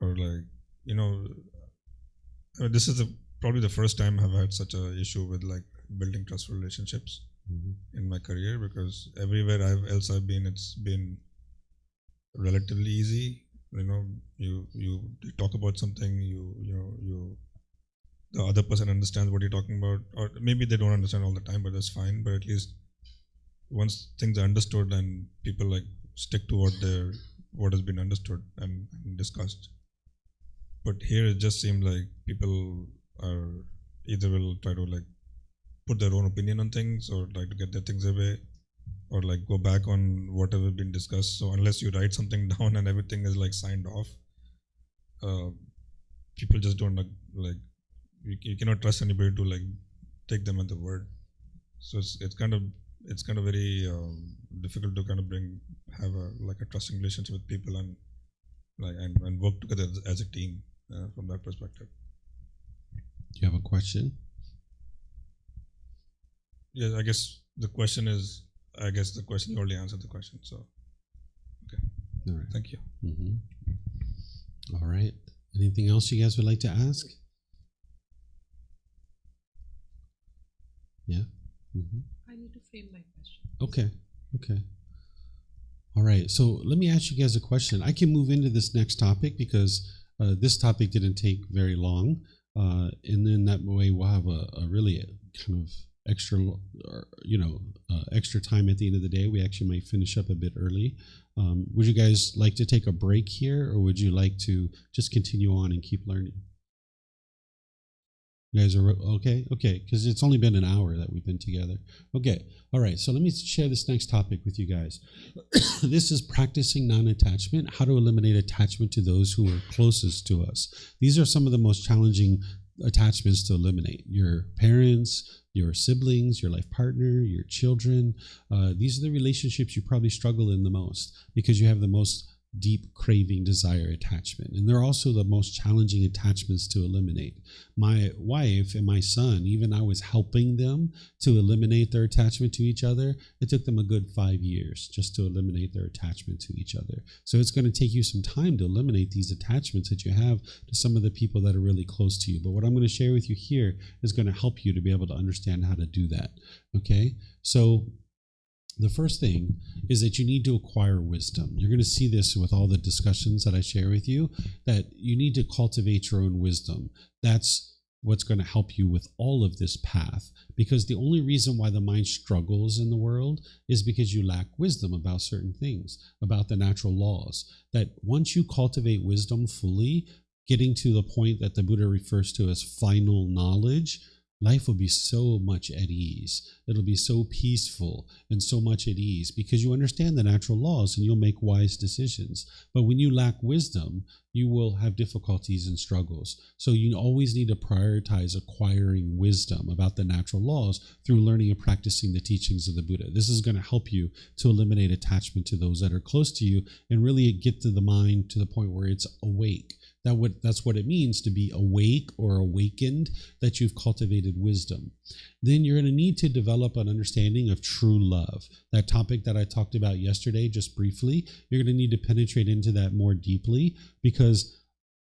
like, you know, I mean, this is probably the first time I've had such a issue with like building trustful relationships in my career, because everywhere else I've been, it's been relatively easy. You know, you talk about something, the other person understands what you're talking about, or maybe they don't understand all the time, but that's fine. But at least once things are understood, and people like stick to what has been understood and discussed. But here it just seemed like people are either will try to like put their own opinion on things, or try to get their things away, or like go back on whatever has been discussed. So unless you write something down and everything is like signed off, people just don't like you cannot trust anybody to like take them at the word. So it's kind of very difficult to kind of have a trusting relationship with people, and like and work together as a team from that perspective. Do you have a question? Yeah, I guess the question you already answered the question. So, okay. All right. Thank you. All right. Anything else you guys would like to ask? Yeah. I need to frame my question. Okay. All right. So let me ask you guys a question. I can move into this next topic because this topic didn't take very long, and then that way we'll have a really kind of extra time at the end of the day. We actually might finish up a bit early. Would you guys like to take a break here, or would you like to just continue on and keep learning? You guys are okay? Okay, because it's only been an hour that we've been together. Okay, all right, so let me share this next topic with you guys. This is practicing non-attachment, how to eliminate attachment to those who are closest to us. These are some of the most challenging attachments to eliminate. Your parents, your siblings, your life partner, your children. These are the relationships you probably struggle in the most because you have the most deep craving, desire, attachment. And they're also the most challenging attachments to eliminate. My wife and my son, even I was helping them to eliminate their attachment to each other. It took them a good 5 years just to eliminate their attachment to each other. So it's going to take you some time to eliminate these attachments that you have to some of the people that are really close to you. But what I'm going to share with you here is going to help you to be able to understand how to do that. Okay? So the first thing is that you need to acquire wisdom. You're going to see this with all the discussions that I share with you, that you need to cultivate your own wisdom. That's what's going to help you with all of this path, because the only reason why the mind struggles in the world is because you lack wisdom about certain things, about the natural laws. That once you cultivate wisdom fully, getting to the point that the Buddha refers to as final knowledge, life will be so much at ease. It'll be so peaceful and so much at ease because you understand the natural laws and you'll make wise decisions. But when you lack wisdom, you will have difficulties and struggles. So you always need to prioritize acquiring wisdom about the natural laws through learning and practicing the teachings of the Buddha. This is going to help you to eliminate attachment to those that are close to you and really get to the mind to the point where it's awake. That's what it means to be awake or awakened, that you've cultivated wisdom. Then you're going to need to develop an understanding of true love. That topic that I talked about yesterday, just briefly, you're going to need to penetrate into that more deeply, because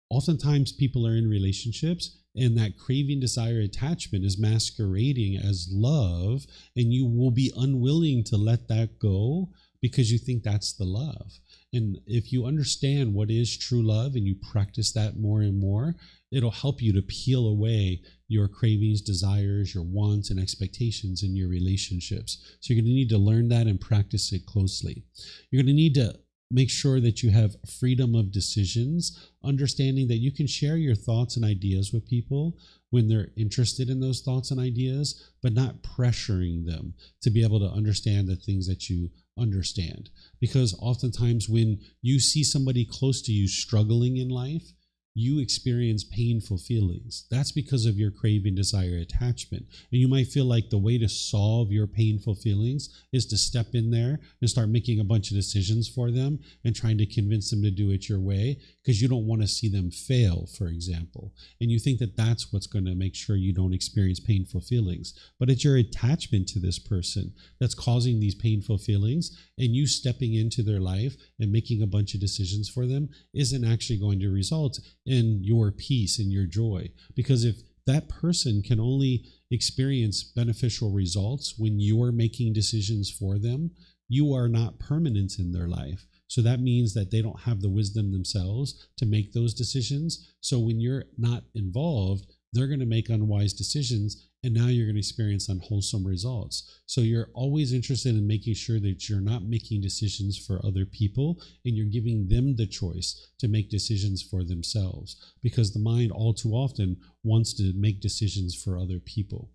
oftentimes people are in relationships and that craving, desire, attachment is masquerading as love, and you will be unwilling to let that go because you think that's the love. And if you understand what is true love and you practice that more and more, it'll help you to peel away your cravings, desires, your wants, and expectations in your relationships. So you're going to need to learn that and practice it closely. You're going to need to make sure that you have freedom of decisions, understanding that you can share your thoughts and ideas with people when they're interested in those thoughts and ideas, but not pressuring them to be able to understand the things that you understand. Because oftentimes when you see somebody close to you struggling in life, you experience painful feelings. That's because of your craving, desire, attachment. And you might feel like the way to solve your painful feelings is to step in there and start making a bunch of decisions for them and trying to convince them to do it your way, because you don't want to see them fail, for example. And you think that that's what's going to make sure you don't experience painful feelings. But it's your attachment to this person that's causing these painful feelings, and you stepping into their life and making a bunch of decisions for them isn't actually going to result in your peace and your joy. Because if that person can only experience beneficial results when you're making decisions for them, you are not permanent in their life. So that means that they don't have the wisdom themselves to make those decisions. So when you're not involved, they're going to make unwise decisions, and now you're going to experience unwholesome results. So you're always interested in making sure that you're not making decisions for other people, and you're giving them the choice to make decisions for themselves, because the mind all too often wants to make decisions for other people.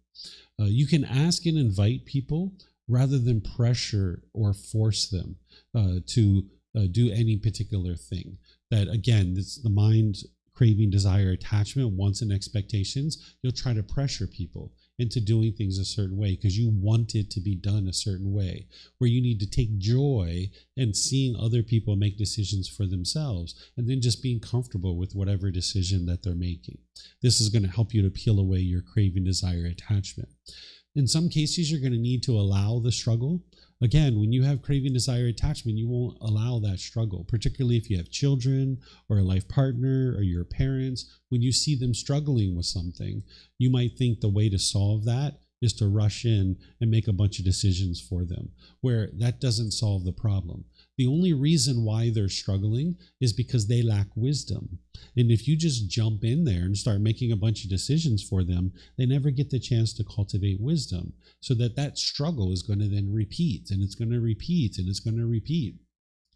You can ask and invite people rather than pressure or force them to do any particular thing. That, again, it's the mind craving, desire, attachment, wants, and expectations. You'll try to pressure people into doing things a certain way because you want it to be done a certain way, where you need to take joy in seeing other people make decisions for themselves and then just being comfortable with whatever decision that they're making. This is going to help you to peel away your craving, desire, attachment. In some cases, you're going to need to allow the struggle. Again, when you have craving, desire, attachment, you won't allow that struggle, particularly if you have children or a life partner or your parents. When you see them struggling with something, you might think the way to solve that is to rush in and make a bunch of decisions for them, where that doesn't solve the problem. The only reason why they're struggling is because they lack wisdom. And if you just jump in there and start making a bunch of decisions for them, they never get the chance to cultivate wisdom. So that struggle is going to then repeat, and it's going to repeat, and it's going to repeat.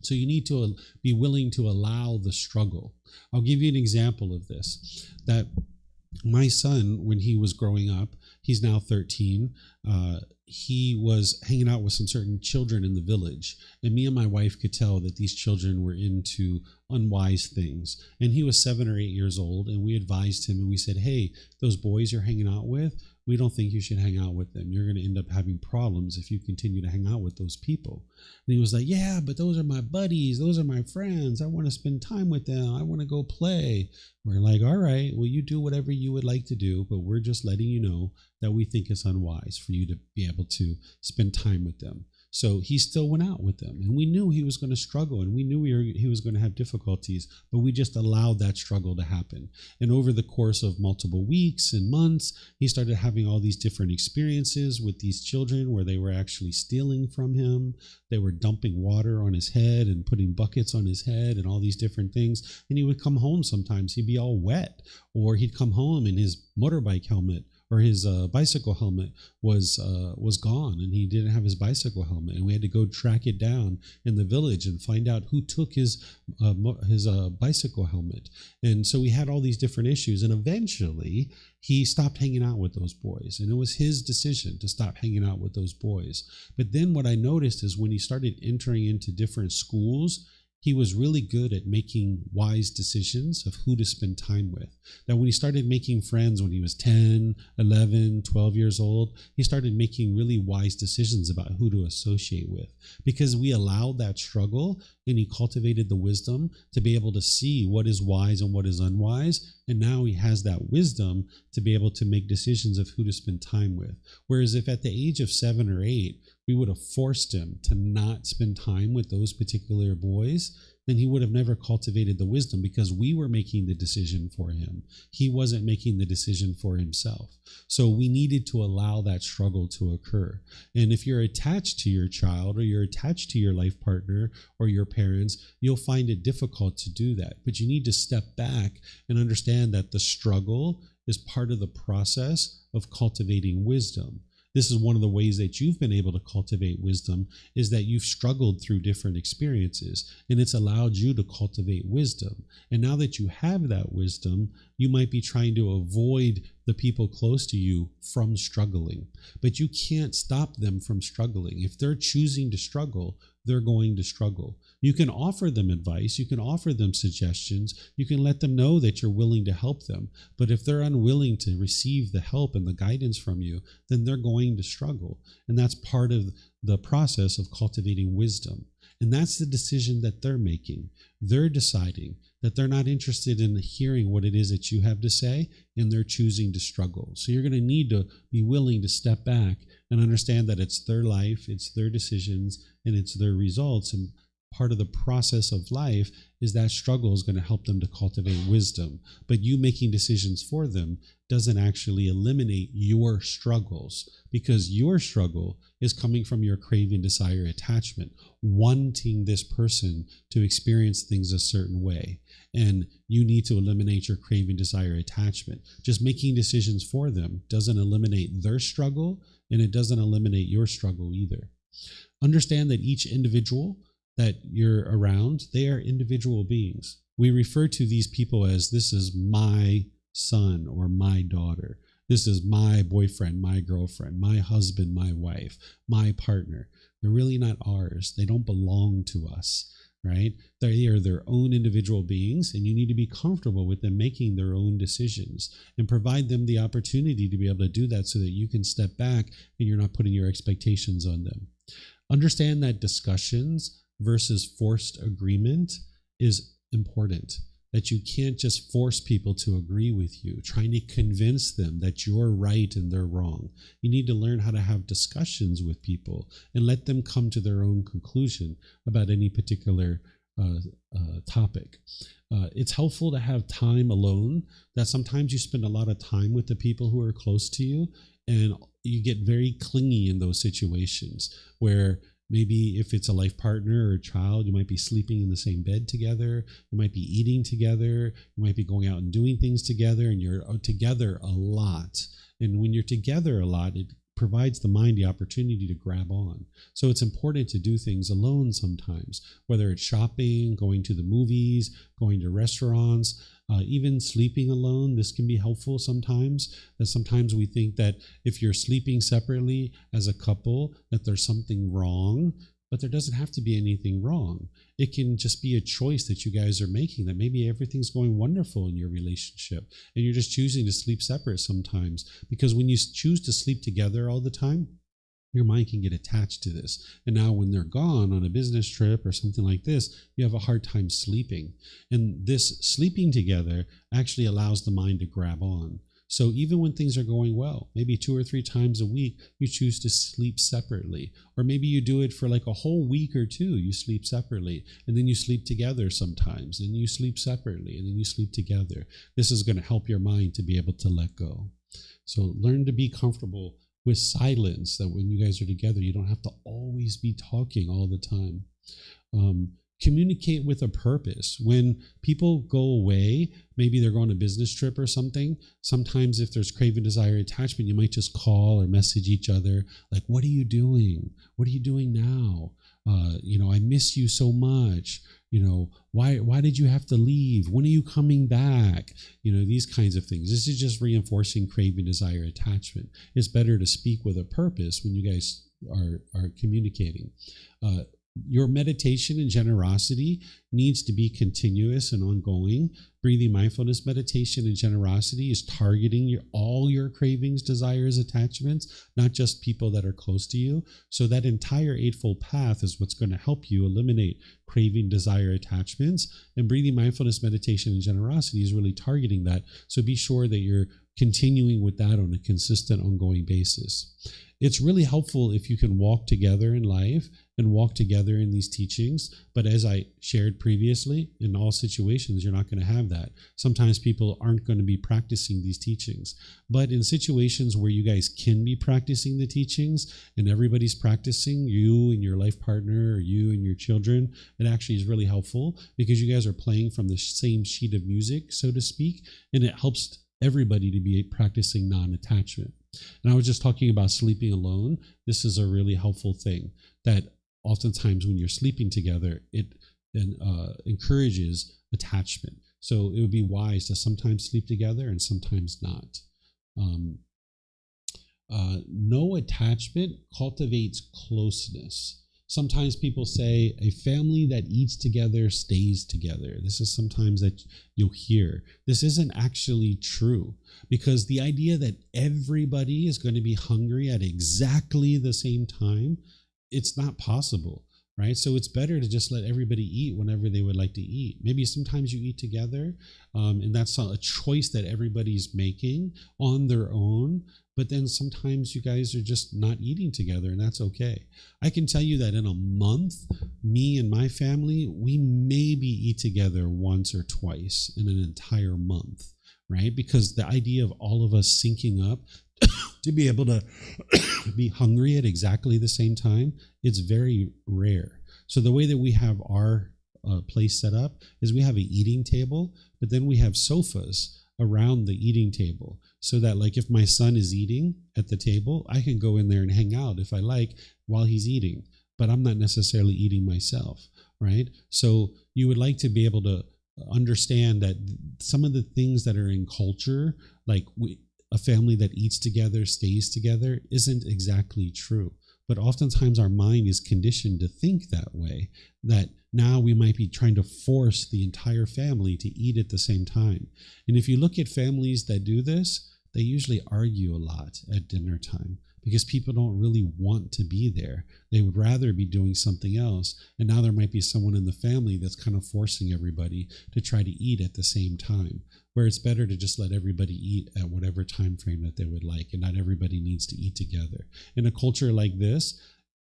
So you need to be willing to allow the struggle. I'll give you an example of this. That my son, when he was growing up, he's now 13, he was hanging out with some certain children in the village, and me and my wife could tell that these children were into unwise things. And he was 7 or 8 years old, and we advised him, and we said, hey, those boys you're hanging out with, we don't think you should hang out with them. You're going to end up having problems if you continue to hang out with those people. And he was like, yeah, but those are my buddies. Those are my friends. I want to spend time with them. I want to go play. We're like, all right, well, you do whatever you would like to do, but we're just letting you know that we think it's unwise for you to be able to spend time with them. So he still went out with them, and we knew he was going to struggle, and we knew he was going to have difficulties, but we just allowed that struggle to happen. And over the course of multiple weeks and months, he started having all these different experiences with these children where they were actually stealing from him. They were dumping water on his head and putting buckets on his head and all these different things. And he would come home sometimes, he'd be all wet, or he'd come home and his motorbike helmet or his bicycle helmet was gone, and he didn't have his bicycle helmet, and we had to go track it down in the village and find out who took his bicycle helmet. And so we had all these different issues, and eventually he stopped hanging out with those boys, and it was his decision to stop hanging out with those boys. But then what I noticed is when he started entering into different schools, he was really good at making wise decisions of who to spend time with. That when he started making friends when he was 10, 11, 12 years old, he started making really wise decisions about who to associate with, because we allowed that struggle, and he cultivated the wisdom to be able to see what is wise and what is unwise. And now he has that wisdom to be able to make decisions of who to spend time with. Whereas if at the age of 7 or 8, we would have forced him to not spend time with those particular boys, then he would have never cultivated the wisdom, because we were making the decision for him. He wasn't making the decision for himself. So we needed to allow that struggle to occur. And if you're attached to your child, or you're attached to your life partner or your parents, you'll find it difficult to do that. But you need to step back and understand that the struggle is part of the process of cultivating wisdom. This is one of the ways that you've been able to cultivate wisdom, is that you've struggled through different experiences, and it's allowed you to cultivate wisdom. And now that you have that wisdom, you might be trying to avoid the people close to you from struggling, but you can't stop them from struggling. If they're choosing to struggle, they're going to struggle. You can offer them advice, you can offer them suggestions, you can let them know that you're willing to help them. But if they're unwilling to receive the help and the guidance from you, then they're going to struggle. And that's part of the process of cultivating wisdom. And that's the decision that they're making. They're deciding that they're not interested in hearing what it is that you have to say, and they're choosing to struggle. So you're going to need to be willing to step back and understand that it's their life, it's their decisions, and it's their results. And part of the process of life is that struggle is going to help them to cultivate wisdom. But you making decisions for them doesn't actually eliminate your struggles, because your struggle is coming from your craving, desire, attachment, wanting this person to experience things a certain way. And you need to eliminate your craving, desire, attachment. Just making decisions for them doesn't eliminate their struggle, and it doesn't eliminate your struggle either. Understand that each individual that you're around, they are individual beings. We refer to these people as, this is my son or my daughter. This is my boyfriend, my girlfriend, my husband, my wife, my partner. They're really not ours. They don't belong to us, right? They are their own individual beings, and you need to be comfortable with them making their own decisions and provide them the opportunity to be able to do that, so that you can step back and you're not putting your expectations on them. Understand that discussions versus forced agreement is important, that you can't just force people to agree with you, trying to convince them that you're right and they're wrong. You need to learn how to have discussions with people and let them come to their own conclusion about any particular topic. It's helpful to have time alone, that sometimes you spend a lot of time with the people who are close to you, and you get very clingy in those situations where maybe if it's a life partner or a child, you might be sleeping in the same bed together, you might be eating together, you might be going out and doing things together, and you're together a lot. And when you're together a lot, it provides the mind the opportunity to grab on. So it's important to do things alone sometimes, whether it's shopping, going to the movies, going to restaurants, even sleeping alone. This can be helpful sometimes. That sometimes we think that if you're sleeping separately as a couple, that there's something wrong, but there doesn't have to be anything wrong. It can just be a choice that you guys are making, that maybe everything's going wonderful in your relationship and you're just choosing to sleep separate sometimes. Because when you choose to sleep together all the time, your mind can get attached to this. And now when they're gone on a business trip or something like this, you have a hard time sleeping. And this sleeping together actually allows the mind to grab on. So even when things are going well, maybe 2 or 3 times a week, you choose to sleep separately. Or maybe you do it for like a whole week or 2, you sleep separately. And then you sleep together sometimes, and you sleep separately, and then you sleep together. This is going to help your mind to be able to let go. So learn to be comfortable with silence, that when you guys are together, you don't have to always be talking all the time. Communicate with a purpose. When people go away, maybe they're going on a business trip or something, sometimes if there's craving, desire, attachment, you might just call or message each other, like, what are you doing? What are you doing now? I miss you so much. Why did you have to leave? When are you coming back? These kinds of things. This is just reinforcing craving, desire, attachment. It's better to speak with a purpose when you guys are communicating. Your meditation and generosity needs to be continuous and ongoing. Breathing mindfulness meditation and generosity is targeting all your cravings, desires, attachments, not just people that are close to you. So that entire Eightfold Path is what's going to help you eliminate craving, desire, attachments. And breathing mindfulness meditation and generosity is really targeting that. So be sure that you're continuing with that on a consistent, ongoing basis. It's really helpful if you can walk together in life and walk together in these teachings. But as I shared previously, in all situations, you're not going to have that. Sometimes people aren't going to be practicing these teachings. But in situations where you guys can be practicing the teachings and everybody's practicing, you and your life partner or you and your children, it actually is really helpful because you guys are playing from the same sheet of music, so to speak, and it helps everybody to be practicing non-attachment. And I was just talking about sleeping alone. This is a really helpful thing that oftentimes when you're sleeping together, it encourages attachment. So it would be wise to sometimes sleep together and sometimes not. No attachment cultivates closeness. Sometimes people say a family that eats together stays together. This is sometimes that you'll hear. This isn't actually true, because the idea that everybody is going to be hungry at exactly the same time, it's not possible, right? So it's better to just let everybody eat whenever they would like to eat. Maybe sometimes you eat together, and that's a choice that everybody's making on their own. But then sometimes you guys are just not eating together, and that's okay. I can tell you that in a month, me and my family, we maybe eat together once or twice in an entire month, right? Because the idea of all of us syncing up to be able to be hungry at exactly the same time, it's very rare. So the way that we have our place set up is we have an eating table, but then we have sofas around the eating table, so that like if my son is eating at the table, I can go in there and hang out if I like while he's eating, but I'm not necessarily eating myself, right? So you would like to be able to understand that some of the things that are in culture, like a family that eats together stays together, isn't exactly true. But oftentimes our mind is conditioned to think that way, that now we might be trying to force the entire family to eat at the same time. And if you look at families that do this, they usually argue a lot at dinner time because people don't really want to be there. They would rather be doing something else. And now there might be someone in the family that's kind of forcing everybody to try to eat at the same time, where it's better to just let everybody eat at whatever time frame that they would like, and not everybody needs to eat together. In a culture like this,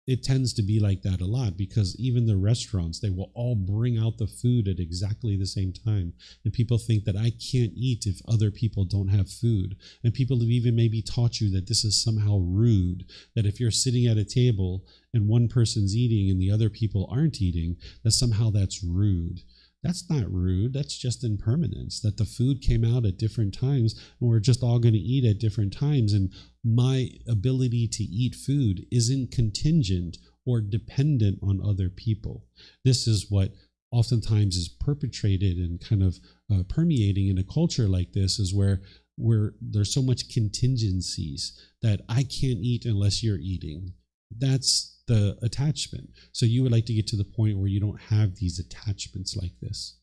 it tends to be like that a lot, because even the restaurants, they will all bring out the food at exactly the same time. And people think that I can't eat if other people don't have food. And people have even maybe taught you that this is somehow rude, that if you're sitting at a table and one person's eating and the other people aren't eating, that somehow that's rude. That's not rude. That's just impermanence, that the food came out at different times and we're just all going to eat at different times. And my ability to eat food isn't contingent or dependent on other people. This is what oftentimes is perpetrated and kind of permeating in a culture like this, is where there's so much contingencies that I can't eat unless you're eating. That's the attachment. So you would like to get to the point where you don't have these attachments like this.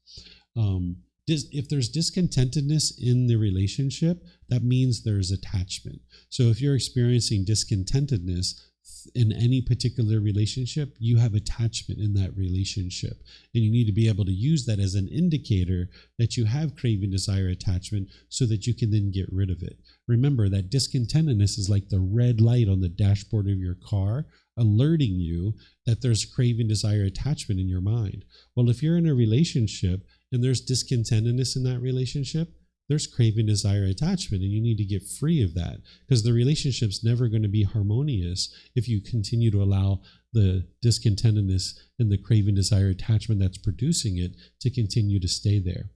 If there's discontentedness in the relationship, that means there's attachment. So if you're experiencing discontentedness in any particular relationship, you have attachment in that relationship. And you need to be able to use that as an indicator that you have craving, desire, attachment, so that you can then get rid of it. Remember that discontentedness is like the red light on the dashboard of your car, alerting you that there's craving, desire, attachment in your mind. Well, if you're in a relationship and there's discontentedness in that relationship, there's craving, desire, attachment, and you need to get free of that, because the relationship's never going to be harmonious if you continue to allow the discontentedness and the craving, desire, attachment that's producing it to continue to stay there.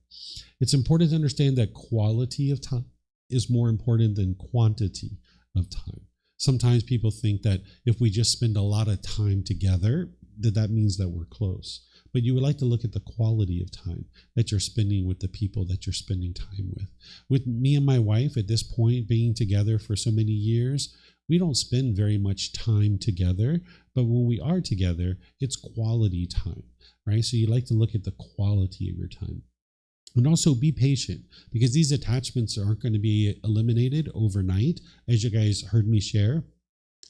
It's important to understand that quality of time is more important than quantity of time. Sometimes people think that if we just spend a lot of time together, that means that we're close. But you would like to look at the quality of time that you're spending with the people that you're spending time with. With me and my wife at this point, being together for so many years, we don't spend very much time together, but when we are together, it's quality time, right? So you like to look at the quality of your time. And also be patient, because these attachments aren't going to be eliminated overnight. As you guys heard me share,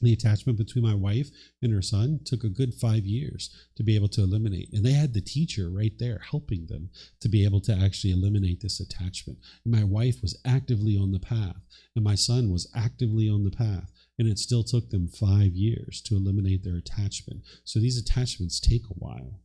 the attachment between my wife and her son took a good 5 years to be able to eliminate. And they had the teacher right there helping them to be able to actually eliminate this attachment. And my wife was actively on the path, and my son was actively on the path. And it still took them 5 years to eliminate their attachment. So these attachments take a while.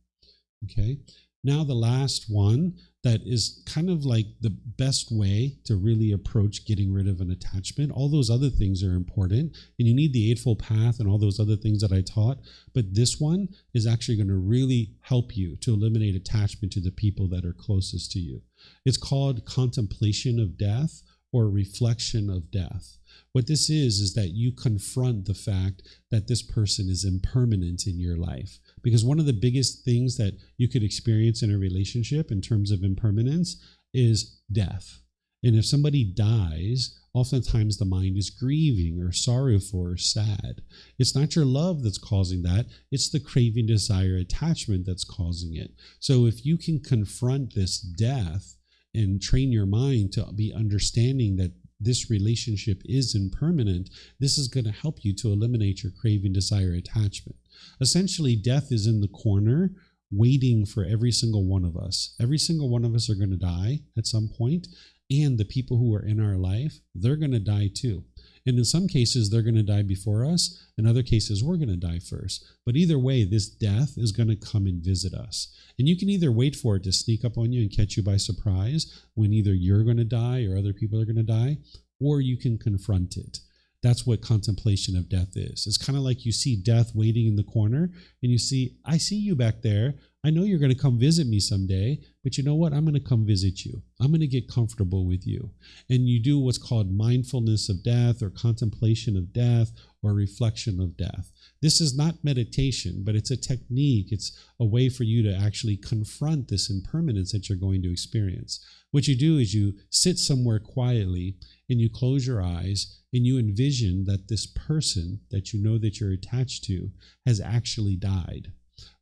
Okay. Now the last one that is kind of like the best way to really approach getting rid of an attachment. All those other things are important, and you need the Eightfold Path and all those other things that I taught. But this one is actually going to really help you to eliminate attachment to the people that are closest to you. It's called contemplation of death, or a reflection of death. What this is that you confront the fact that this person is impermanent in your life. Because one of the biggest things that you could experience in a relationship in terms of impermanence is death. And if somebody dies, oftentimes the mind is grieving or sorrowful or sad. It's not your love that's causing that. It's the craving, desire, attachment that's causing it. So if you can confront this death and train your mind to be understanding that this relationship is impermanent, this is going to help you to eliminate your craving, desire, attachment. Essentially, death is in the corner waiting for every single one of us. Every single one of us are going to die at some point, and the people who are in our life, they're going to die too. And in some cases, they're going to die before us. In other cases, we're going to die first. But either way, this death is going to come and visit us. And you can either wait for it to sneak up on you and catch you by surprise when either you're going to die or other people are going to die, or you can confront it. That's what contemplation of death is. It's kind of like you see death waiting in the corner and you see, I see you back there. I know you're going to come visit me someday, but you know what? I'm going to come visit you. I'm going to get comfortable with you. And you do what's called mindfulness of death or contemplation of death or reflection of death. This is not meditation, but it's a technique. It's a way for you to actually confront this impermanence that you're going to experience. What you do is you sit somewhere quietly and you close your eyes and you envision that this person that you know that you're attached to has actually died.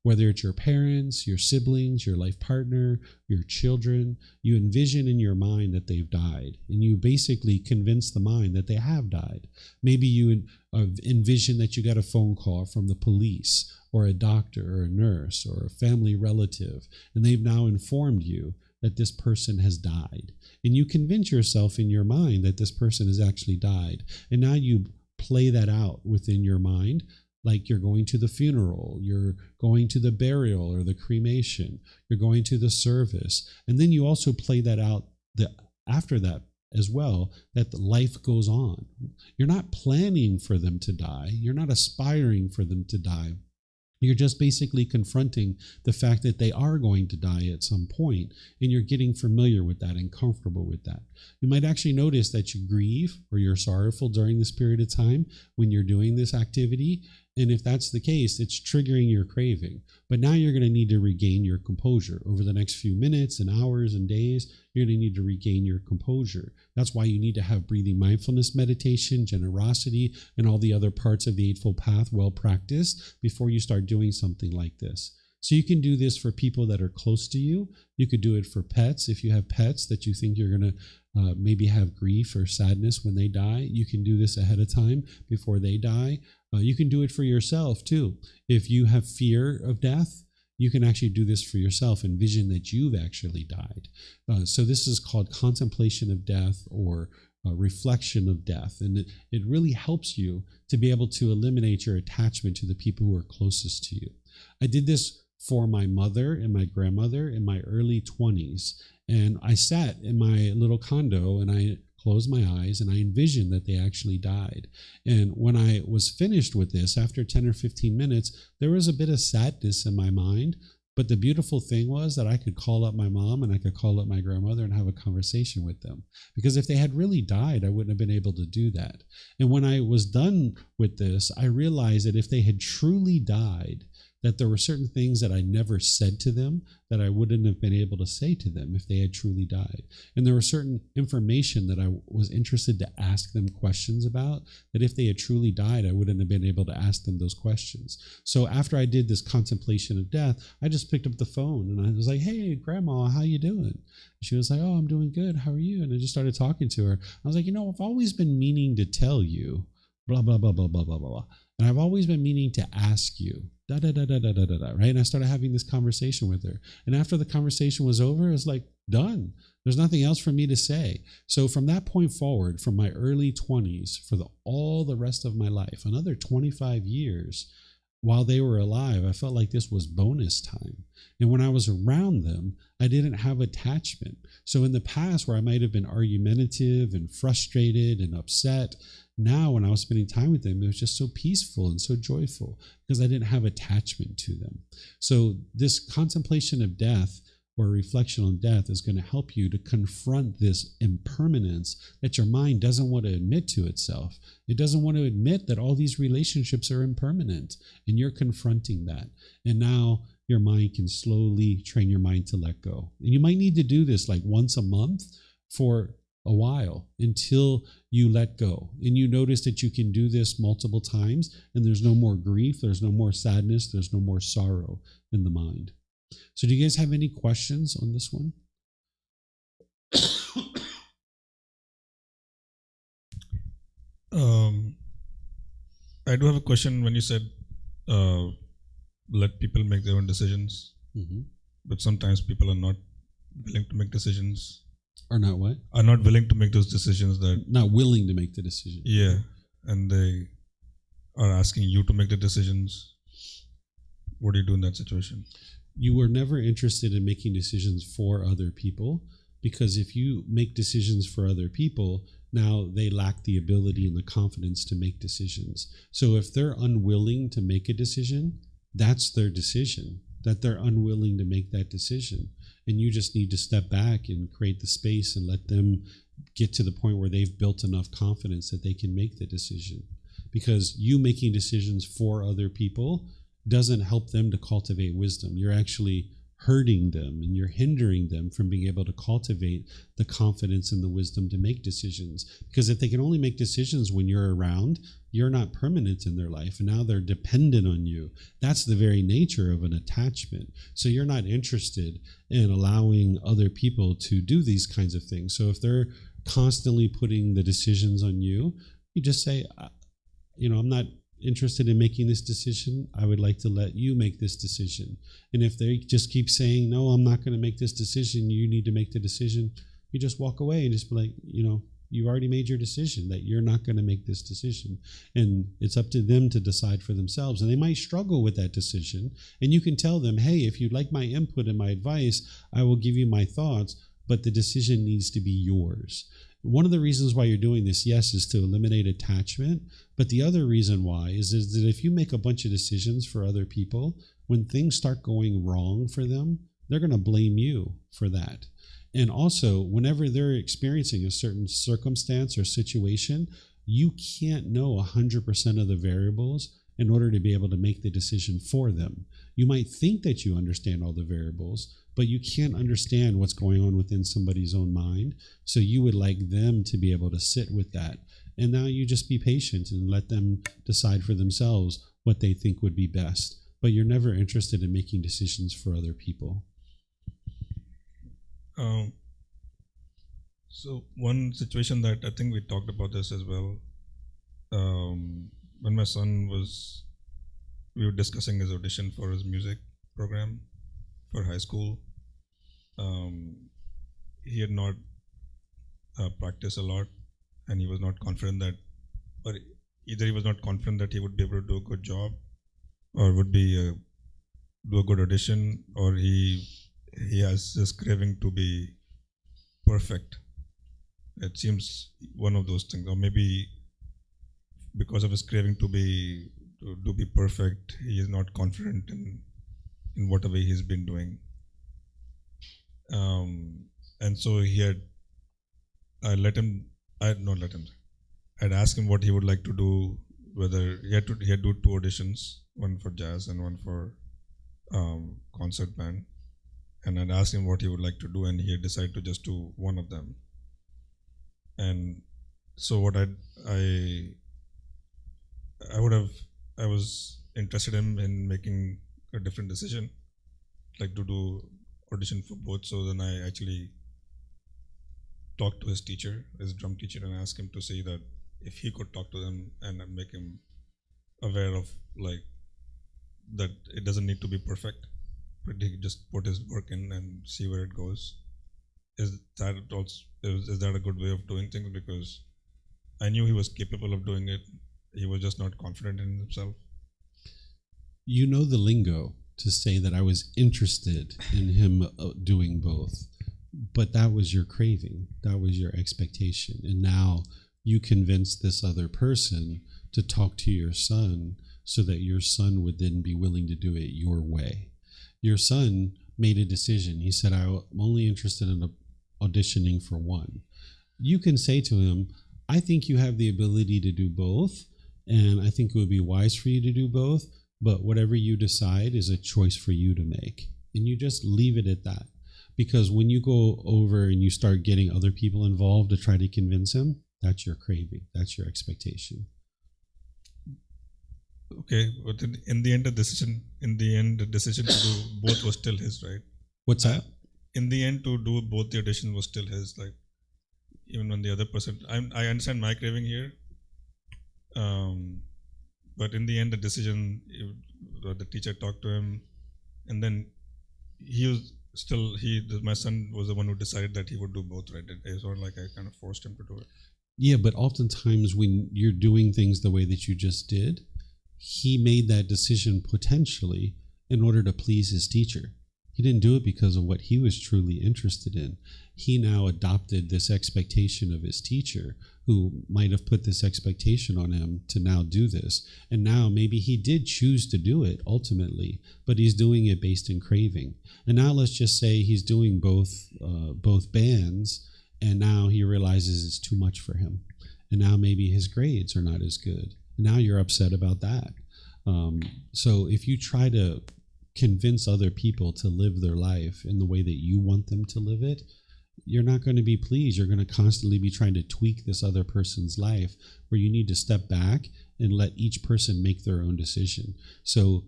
Whether it's your parents, your siblings, your life partner, your children, you envision in your mind that they've died, and you basically convince the mind that they have died. Maybe you envision that you got a phone call from the police or a doctor or a nurse or a family relative, and they've now informed you that this person has died. And you convince yourself in your mind that this person has actually died. And now you play that out within your mind, like you're going to the funeral, you're going to the burial or the cremation, you're going to the service. And then you also play that out after that as well, that the life goes on. You're not planning for them to die. You're not aspiring for them to die. You're just basically confronting the fact that they are going to die at some point, and you're getting familiar with that and comfortable with that. You might actually notice that you grieve or you're sorrowful during this period of time when you're doing this activity. And if that's the case, it's triggering your craving. But now you're going to need to regain your composure. Over the next few minutes and hours and days, you're going to need to regain your composure. That's why you need to have breathing mindfulness meditation, generosity, and all the other parts of the Eightfold Path well practiced before you start doing something like this. So you can do this for people that are close to you. You could do it for pets. If you have pets that you think you're going to maybe have grief or sadness when they die, you can do this ahead of time before they die. You can do it for yourself too. If you have fear of death, you can actually do this for yourself. Envision that you've actually died. So this is called contemplation of death or reflection of death. And it really helps you to be able to eliminate your attachment to the people who are closest to you. I did this for my mother and my grandmother in my early 20s. And I sat in my little condo and I closed my eyes and I envisioned that they actually died. And when I was finished with this, after 10 or 15 minutes, there was a bit of sadness in my mind. But the beautiful thing was that I could call up my mom and I could call up my grandmother and have a conversation with them. Because if they had really died, I wouldn't have been able to do that. And when I was done with this, I realized that if they had truly died, that there were certain things that I never said to them that I wouldn't have been able to say to them if they had truly died. And there was certain information that I was interested to ask them questions about that if they had truly died, I wouldn't have been able to ask them those questions. So after I did this contemplation of death, I just picked up the phone and I was like, "Hey, Grandma, how you doing?" She was like, "Oh, I'm doing good. How are you?" And I just started talking to her. I was like, I've always been meaning to tell you, blah, blah, blah, blah, blah, blah, blah. And I've always been meaning to ask you, da, da, da, da, da, da, da, da, right? And I started having this conversation with her. And after the conversation was over, it was like, done. There's nothing else for me to say. So from that point forward, from my early 20s, for all the rest of my life, another 25 years, while they were alive, I felt like this was bonus time. And when I was around them, I didn't have attachment. So in the past where I might have been argumentative and frustrated and upset, now when I was spending time with them, it was just so peaceful and so joyful because I didn't have attachment to them. So this contemplation of death or a reflection on death is going to help you to confront this impermanence that your mind doesn't want to admit to itself. It doesn't want to admit that all these relationships are impermanent, and you're confronting that. And now your mind can slowly train your mind to let go. And you might need to do this like once a month for a while until you let go. And you notice that you can do this multiple times, and there's no more grief, there's no more sadness, there's no more sorrow in the mind. So do you guys have any questions on this one? I do have a question. When you said let people make their own decisions, but sometimes people are not willing to make decisions. Or not what? Are not willing to make those decisions. That not willing to make the decision. Yeah, and they are asking you to make the decisions. What do you do in that situation? You were never interested in making decisions for other people, because if you make decisions for other people, now they lack the ability and the confidence to make decisions. So if they're unwilling to make a decision, that's their decision, that they're unwilling to make that decision. And you just need to step back and create the space and let them get to the point where they've built enough confidence that they can make the decision. Because you making decisions for other people doesn't help them to cultivate wisdom. You're actually hurting them, and you're hindering them from being able to cultivate the confidence and the wisdom to make decisions. Because if they can only make decisions when you're around, you're not permanent in their life, and now they're dependent on you. That's the very nature of an attachment. So you're not interested in allowing other people to do these kinds of things. So if they're constantly putting the decisions on you, you just say, I'm not interested in making this decision. I would like to let you make this decision. And if they just keep saying, no, I'm not going to make this decision, you need to make the decision, you just walk away and just be like, you've already made your decision that you're not going to make this decision. And it's up to them to decide for themselves. And they might struggle with that decision. And you can tell them, hey, if you'd like my input and my advice, I will give you my thoughts, but the decision needs to be yours. One of the reasons why you're doing this, yes, is to eliminate attachment. But the other reason why is that if you make a bunch of decisions for other people, when things start going wrong for them, they're going to blame you for that. And also, whenever they're experiencing a certain circumstance or situation, you can't know 100% of the variables in order to be able to make the decision for them. You might think that you understand all the variables, but you can't understand what's going on within somebody's own mind. So you would like them to be able to sit with that. And now you just be patient and let them decide for themselves what they think would be best. But you're never interested in making decisions for other people. So one situation that I think we talked about this as well. When my son we were discussing his audition for his music program for high school. He had not practiced a lot, and he was not confident or either he was not confident that he would be able to do a good job, or would be do a good audition, or he has this craving to be perfect. It seems one of those things, or maybe because of his craving to be perfect, he is not confident in whatever he's been doing. And so I'd asked him what he would like to do, whether he had to do 2 auditions, one for jazz and one for concert band. And I'd asked him what he would like to do, and he had decided to just do one of them. And so what I was interested in making a different decision, like to do audition for both. So then I actually talked to his teacher, his drum teacher, and asked him to say that if he could talk to them and make him aware of that it doesn't need to be perfect, but he could just put his work in and see where it goes. Is that a good way of doing things? Because I knew he was capable of doing it. He was just not confident in himself. You know the lingo to say that I was interested in him doing both, but that was your craving, that was your expectation, and now you convinced this other person to talk to your son so that your son would then be willing to do it your way. Your son made a decision. He said, I'm only interested in auditioning for one. You can say to him, I think you have the ability to do both, and I think it would be wise for you to do both, but whatever you decide is a choice for you to make. And you just leave it at that. Because when you go over and you start getting other people involved to try to convince him, that's your craving, that's your expectation. Okay, but in the end, the decision to do both was still his, right? What's that? In the end, to do both the audition was still his, like, even when the other person, I understand my craving here, but in the end, the decision, the teacher talked to him, and then my son was the one who decided that he would do both, right? It's not like I kind of forced him to do it. Yeah, but oftentimes when you're doing things the way that you just did, he made that decision potentially in order to please his teacher. He didn't do it because of what he was truly interested in. He now adopted this expectation of his teacher, who might have put this expectation on him to now do this. And now maybe he did choose to do it ultimately, but he's doing it based in craving. And now let's just say he's doing both bands, and now he realizes it's too much for him. And now maybe his grades are not as good. And now you're upset about that. So if you try to convince other people to live their life in the way that you want them to live it, you're not going to be pleased. You're going to constantly be trying to tweak this other person's life, where you need to step back and let each person make their own decision. So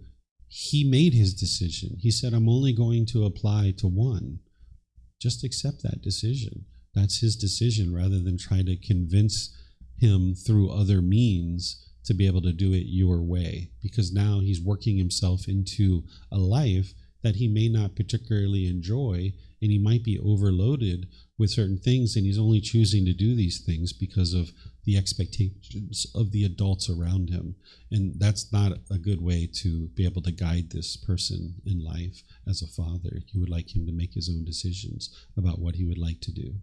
he made his decision. He said, I'm only going to apply to one. Just accept that decision. That's his decision, rather than try to convince him through other means to be able to do it your way, because now he's working himself into a life that he may not particularly enjoy, and he might be overloaded with certain things, and he's only choosing to do these things because of the expectations of the adults around him. And that's not a good way to be able to guide this person in life as a father. You would like him to make his own decisions about what he would like to do.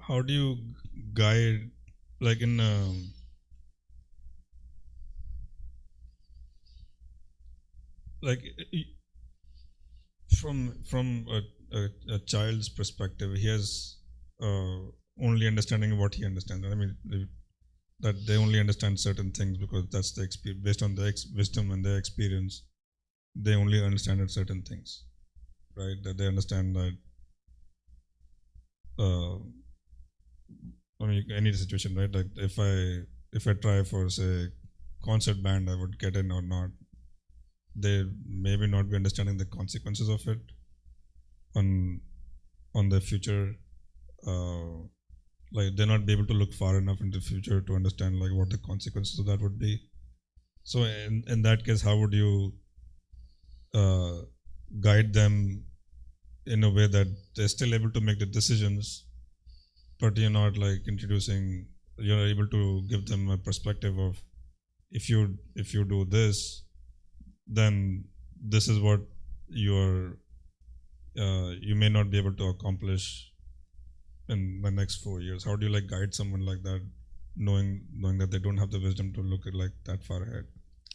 How do you guide, like in like from a child's perspective, he has only understanding of what he understands. I mean, that they only understand certain things because that's the experience, based on their wisdom and their experience. They only understand certain things, right? That they understand that. I mean, any situation, right? Like if I try for, say, concert band, I would get in or not. They maybe not be understanding the consequences of it on the future. Like they're not be able to look far enough into the future to understand like what the consequences of that would be. So in that case, how would you guide them in a way that they're still able to make the decisions, but you're not like you're able to give them a perspective of, if you do this, then this is what you may not be able to accomplish in the next 4 years. How do you like guide someone like that, knowing that they don't have the wisdom to look at like that far ahead?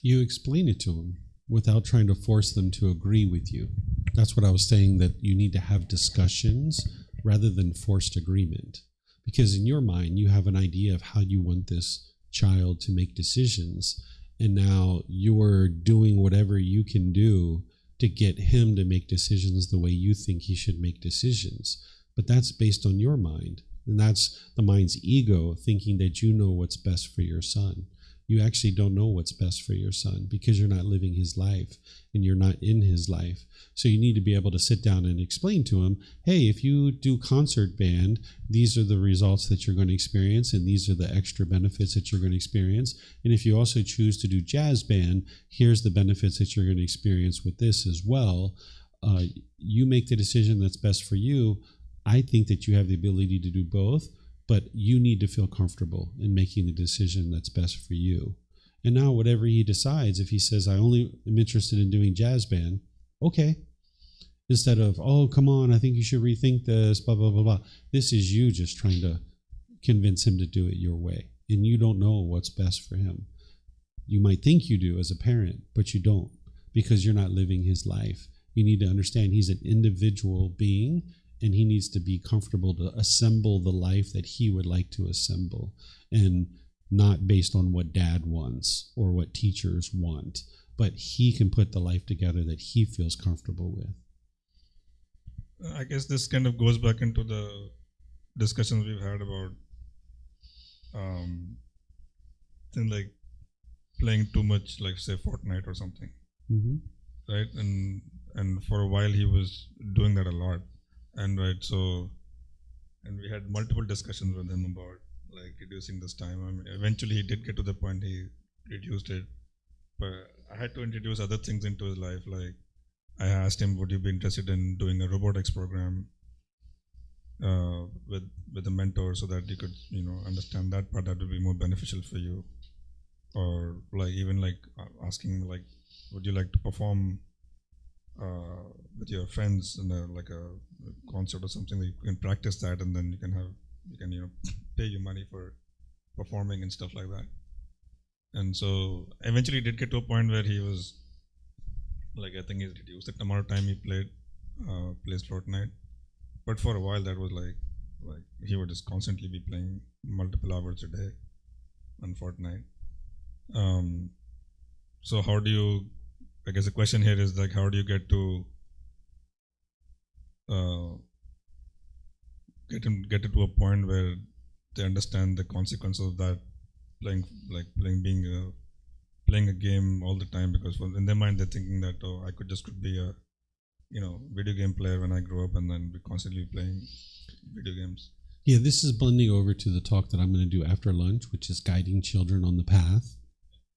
You explain it to them without trying to force them to agree with you. That's what I was saying, that you need to have discussions rather than forced agreement. Because in your mind, you have an idea of how you want this child to make decisions, and now you're doing whatever you can do to get him to make decisions the way you think he should make decisions. But that's based on your mind, and that's the mind's ego thinking that you know what's best for your son. You actually don't know what's best for your son because you're not living his life and you're not in his life. So you need to be able to sit down and explain to him, hey, if you do concert band, these are the results that you're going to experience, and these are the extra benefits that you're going to experience. And if you also choose to do jazz band, here's the benefits that you're going to experience with this as well. You make the decision that's best for you. I think that you have the ability to do both, but you need to feel comfortable in making the decision that's best for you. And now whatever he decides, if he says, I only am interested in doing jazz band, okay. Instead of, oh, come on, I think you should rethink this, blah, blah, blah, blah. This is you just trying to convince him to do it your way. And you don't know what's best for him. You might think you do as a parent, but you don't, because you're not living his life You need to understand he's an individual being, and he needs to be comfortable to assemble the life that he would like to assemble, and not based on what dad wants or what teachers want, but he can put the life together that he feels comfortable with. I guess this kind of goes back into the discussions we've had about things like playing too much, like say Fortnite or something, right? And for a while he was doing that a lot, and we had multiple discussions with him about like reducing this time. I mean, eventually he did get to the point he reduced it, but I had to introduce other things into his life. Like I asked him, would you be interested in doing a robotics program with a mentor, so that you could understand that part, that would be more beneficial for you. Or like even like asking like, would you like to perform with your friends in a concert or something, that you can practice that, and then you can pay you money for performing and stuff like that. And so eventually did get to a point where he was like, I think he's reduced the amount of time he plays Fortnite, but for a while that was like he would just constantly be playing multiple hours a day on Fortnite. So how do you, I guess the question here is like, how do you get to get it to a point where they understand the consequences of that, playing a game all the time, because in their mind they're thinking that, oh, I could be a video game player when I grow up, and then be constantly playing video games. Yeah, this is blending over to the talk that I'm going to do after lunch, which is guiding children on the path,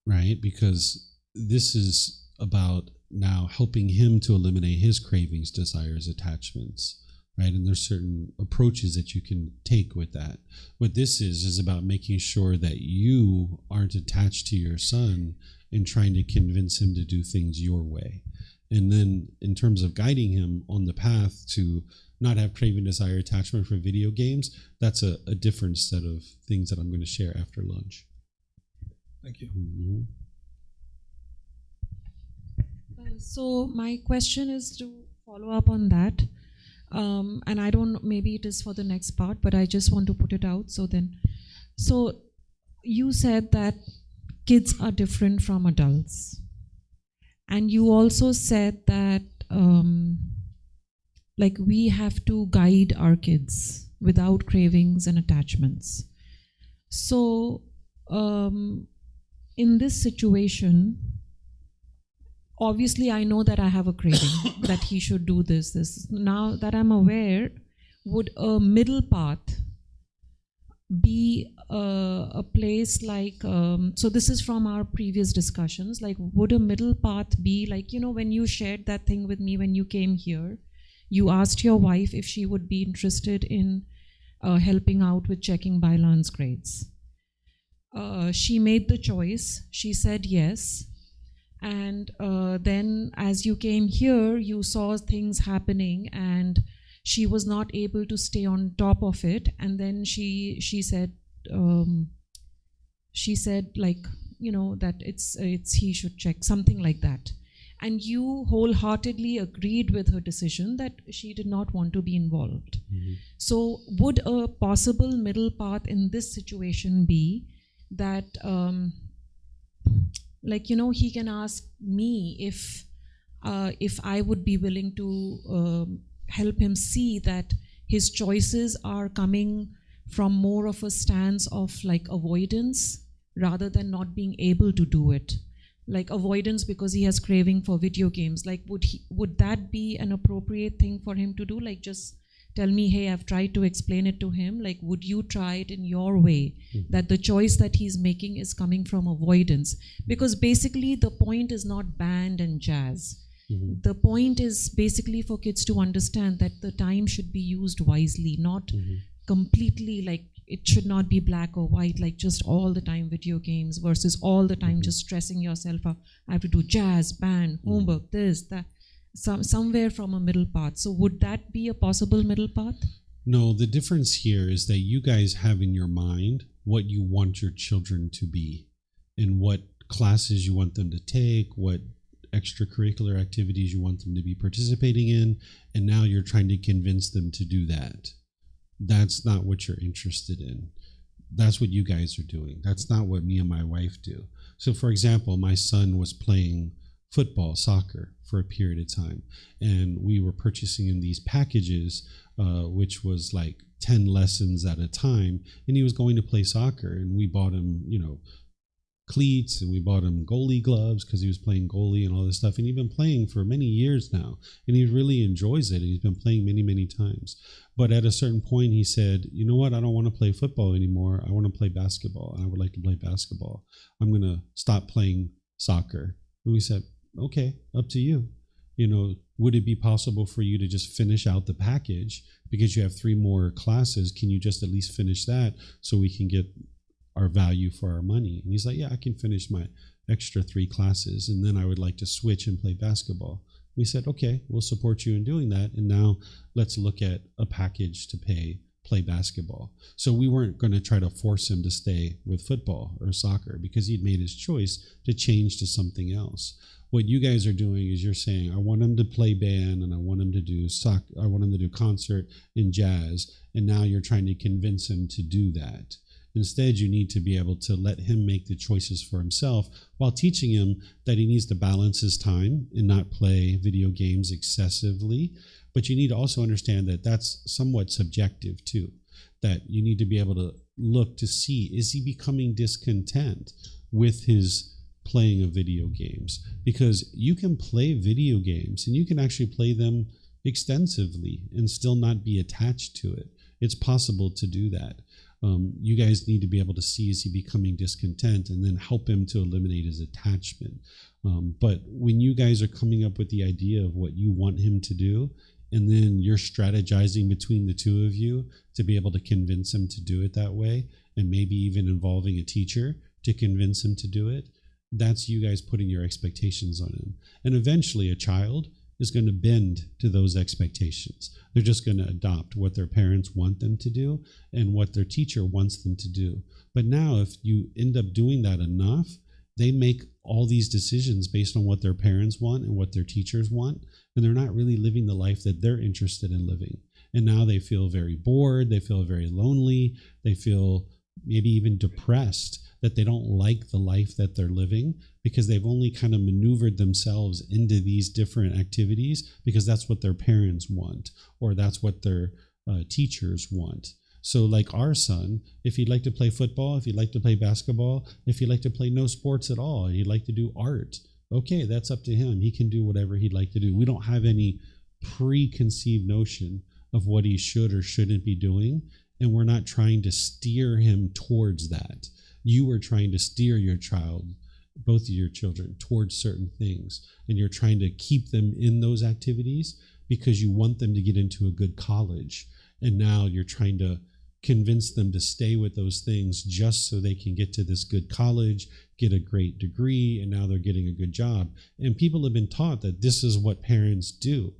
right? Because this is about now helping him to eliminate his cravings, desires, attachments, right? And there's certain approaches that you can take with that. What this is about making sure that you aren't attached to your son and trying to convince him to do things your way. And then in terms of guiding him on the path to not have craving, desire, attachment for video games, that's a different set of things that I'm going to share after lunch. Thank you. Mm-hmm. So my question is to follow up on that. And I don't know, maybe it is for the next part, but I just want to put it out. So you said that kids are different from adults. And you also said that like we have to guide our kids without cravings and attachments. So in this situation, obviously I know that I have a craving that he should do this. Now that I'm aware, would a middle path be a place like, so this is from our previous discussions, like would a middle path be like, when you shared that thing with me when you came here, you asked your wife if she would be interested in helping out with checking Bailan's grades. She made the choice, she said yes. And then as you came here, you saw things happening and she was not able to stay on top of it. And then she said like, that it's he should check, something like that. And you wholeheartedly agreed with her decision that she did not want to be involved. Mm-hmm. So would a possible middle path in this situation be that like, he can ask me if I would be willing to help him see that his choices are coming from more of a stance of like avoidance rather than not being able to do it. Like avoidance because he has craving for video games. Like would that be an appropriate thing for him to do? Like just tell me, hey, I've tried to explain it to him. Like, would you try it in your way? Mm-hmm. That the choice that he's making is coming from avoidance. Because basically the point is not band and jazz. Mm-hmm. The point is basically for kids to understand that the time should be used wisely, not mm-hmm. completely like it should not be black or white, like just all the time video games versus all the time mm-hmm. just stressing yourself out. I have to do jazz, band, homework, mm-hmm. this, that. Somewhere from a middle path. So would that be a possible middle path? No, the difference here is that you guys have in your mind what you want your children to be and what classes you want them to take, what extracurricular activities you want them to be participating in, and now you're trying to convince them to do that. That's not what you're interested in. That's what you guys are doing. That's not what me and my wife do. So, for example, my son was playing football, soccer for a period of time, and we were purchasing in these packages, which was like 10 lessons at a time, and he was going to play soccer, and we bought him, cleats, and we bought him goalie gloves because he was playing goalie and all this stuff, and he's been playing for many years now, and he really enjoys it. He's been playing many times, but at a certain point he said, you know what, I don't want to play football anymore. I want to play basketball, and I would like to play basketball. I'm going to stop playing soccer. And we said, okay, up to you. Would it be possible for you to just finish out the package because you have 3 more classes? Can you just at least finish that so we can get our value for our money? And he's like, yeah, I can finish my extra 3 classes, and then I would like to switch and play basketball. We said, okay, we'll support you in doing that, and now let's look at a package to play basketball. So we weren't going to try to force him to stay with football or soccer because he'd made his choice to change to something else. What you guys are doing is you're saying, I want him to play band, and I want him to do I want him to do concert and jazz, and now you're trying to convince him to do that. Instead, you need to be able to let him make the choices for himself while teaching him that he needs to balance his time and not play video games excessively. But you need to also understand that that's somewhat subjective too, that you need to be able to look to see, is he becoming discontent with his playing of video games? Because you can play video games and you can actually play them extensively and still not be attached to it. It's possible to do that. You guys need to be able to see, is he becoming discontent, and then help him to eliminate his attachment. But when you guys are coming up with the idea of what you want him to do, and then you're strategizing between the two of you to be able to convince him to do it that way, and maybe even involving a teacher to convince him to do it, that's you guys putting your expectations on him. And eventually a child is going to bend to those expectations. They're just going to adopt what their parents want them to do and what their teacher wants them to do. But now if you end up doing that enough, they make all these decisions based on what their parents want and what their teachers want, and they're not really living the life that they're interested in living. And now they feel very bored, they feel very lonely, they feel maybe even depressed that they don't like the life that they're living because they've only kind of maneuvered themselves into these different activities because that's what their parents want or that's what their teachers want. So like our son, if he'd like to play football, if he'd like to play basketball, if he'd like to play no sports at all, he'd like to do art, okay, that's up to him. He can do whatever he'd like to do. We don't have any preconceived notion of what he should or shouldn't be doing, and we're not trying to steer him towards that. You are trying to steer your child, both of your children, towards certain things, and you're trying to keep them in those activities because you want them to get into a good college, and now you're trying to convince them to stay with those things just so they can get to this good college, get a great degree, and now they're getting a good job. And people have been taught that this is what parents do.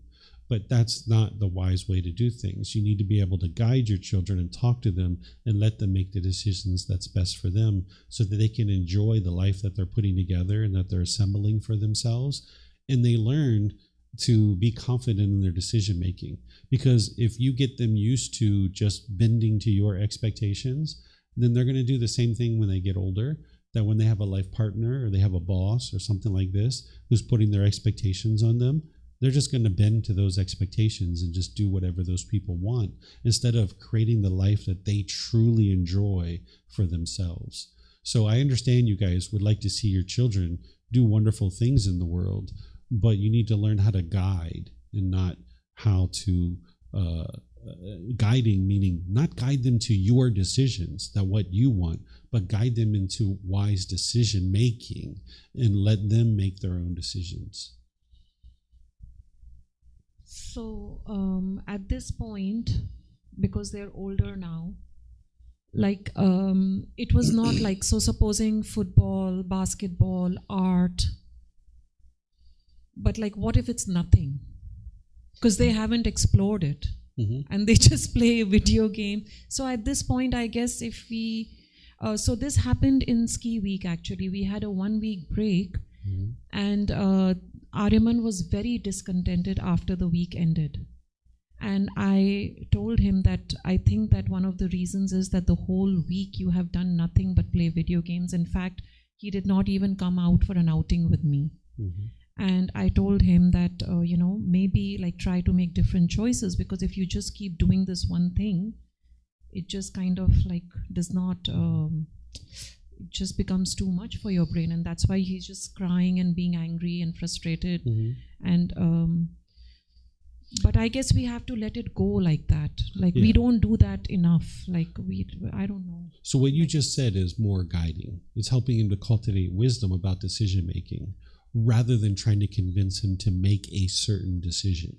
But that's not the wise way to do things. You need to be able to guide your children and talk to them and let them make the decisions that's best for them so that they can enjoy the life that they're putting together and that they're assembling for themselves. And they learn to be confident in their decision making. Because if you get them used to just bending to your expectations, then they're going to do the same thing when they get older, that when they have a life partner or they have a boss or something like this who's putting their expectations on them, they're just going to bend to those expectations and just do whatever those people want instead of creating the life that they truly enjoy for themselves. So I understand you guys would like to see your children do wonderful things in the world, but you need to learn how to guide and not how to guiding, meaning not guide them to your decisions, that what you want, but guide them into wise decision making and let them make their own decisions. So at this point, because they're older now, like it was not like, so supposing football, basketball, art, but like what if it's nothing? Because they haven't explored it. Mm-hmm. And they just play a video game. So at this point, I guess if we, so this happened in ski week actually. We had a 1 week break, mm-hmm. and Aryaman was very discontented after the week ended. And I told him that I think that one of the reasons is that the whole week you have done nothing but play video games. In fact, he did not even come out for an outing with me. And I told him that, maybe like try to make different choices, because if you just keep doing this one thing, it just kind of like does not, it just becomes too much for your brain. And that's why he's just crying and being angry and frustrated. And, but I guess we have to let it go like that. Like we don't do that enough. Like I don't know. So what you just said is more guiding. It's helping him to cultivate wisdom about decision making, rather than trying to convince him to make a certain decision,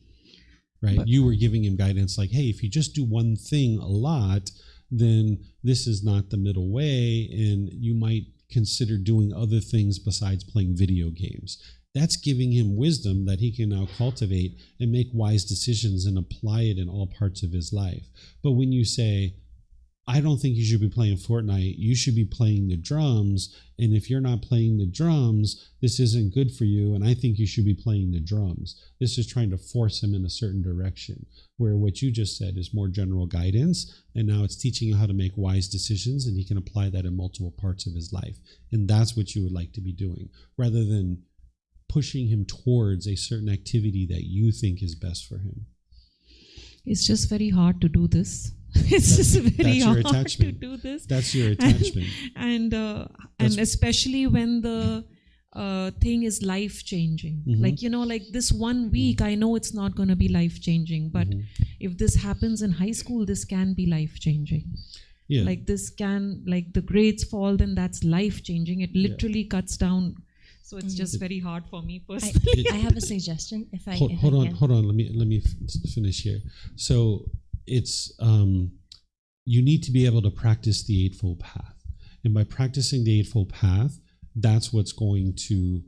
right? But you were giving him guidance like, hey, if you just do one thing a lot, then this is not the middle way, and you might consider doing other things besides playing video games. That's giving him wisdom that he can now cultivate and make wise decisions and apply it in all parts of his life. But when you say, I don't think you should be playing Fortnite, you should be playing the drums, and if you're not playing the drums, this isn't good for you, and I think you should be playing the drums. This is trying to force him in a certain direction, where what you just said is more general guidance, and now it's teaching you how to make wise decisions, and he can apply that in multiple parts of his life. And that's what you would like to be doing, rather than pushing him towards a certain activity that you think is best for him. It's just very hard to do this. It's just very hard to do this. That's your attachment. And especially when the thing is life-changing. Like, like this 1 week, I know it's not going to be life-changing, but if this happens in high school, this can be life-changing. Yeah. Like this can, like the grades fall, then that's life-changing. It literally cuts down. So it's just very hard for me personally. I have a suggestion. If I hold on. Let me finish here. So it's you need to be able to practice the Eightfold Path, and by practicing the Eightfold Path, that's what's going to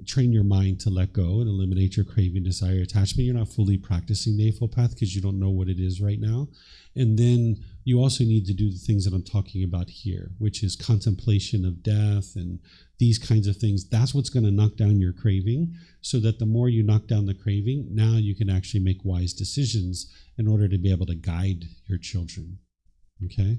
train your mind to let go and eliminate your craving, desire, attachment. You're not fully practicing the Eightfold Path because you don't know what it is right now. And then you also need to do the things that I'm talking about here, which is contemplation of death and these kinds of things. That's what's going to knock down your craving, so that the more you knock down the craving, now you can actually make wise decisions in order to be able to guide your children. Okay?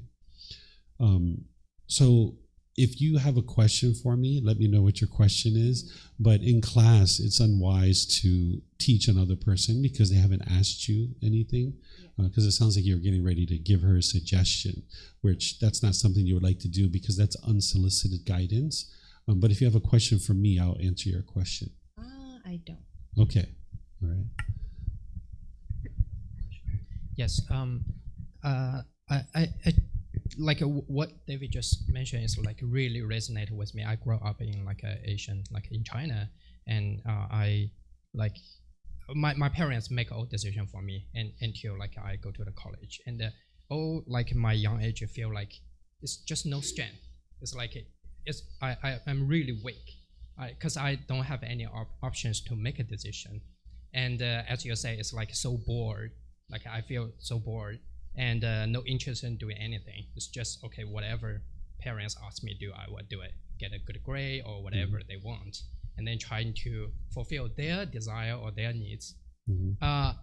So if you have a question for me, let me know what your question is. But in class, it's unwise to teach another person because they haven't asked you anything. Because it sounds like you're getting ready to give her a suggestion, which that's not something you would like to do because that's unsolicited guidance. But if you have a question for me, I'll answer your question. I don't. Okay. All right. Yes. I like what David just mentioned is like really resonated with me. I grew up in like Asian, like in China, and I like my parents make all decision for me, and until like I go to the college, and all like my young age, I feel like it's just no strength. It's like I'm really weak, because I don't have any options to make a decision, and as you say, it's like so bored. Like I feel so bored. And no interest in doing anything. It's just, okay, whatever parents ask me to do, I will do it. Get a good grade or whatever they want. And then trying to fulfill their desire or their needs.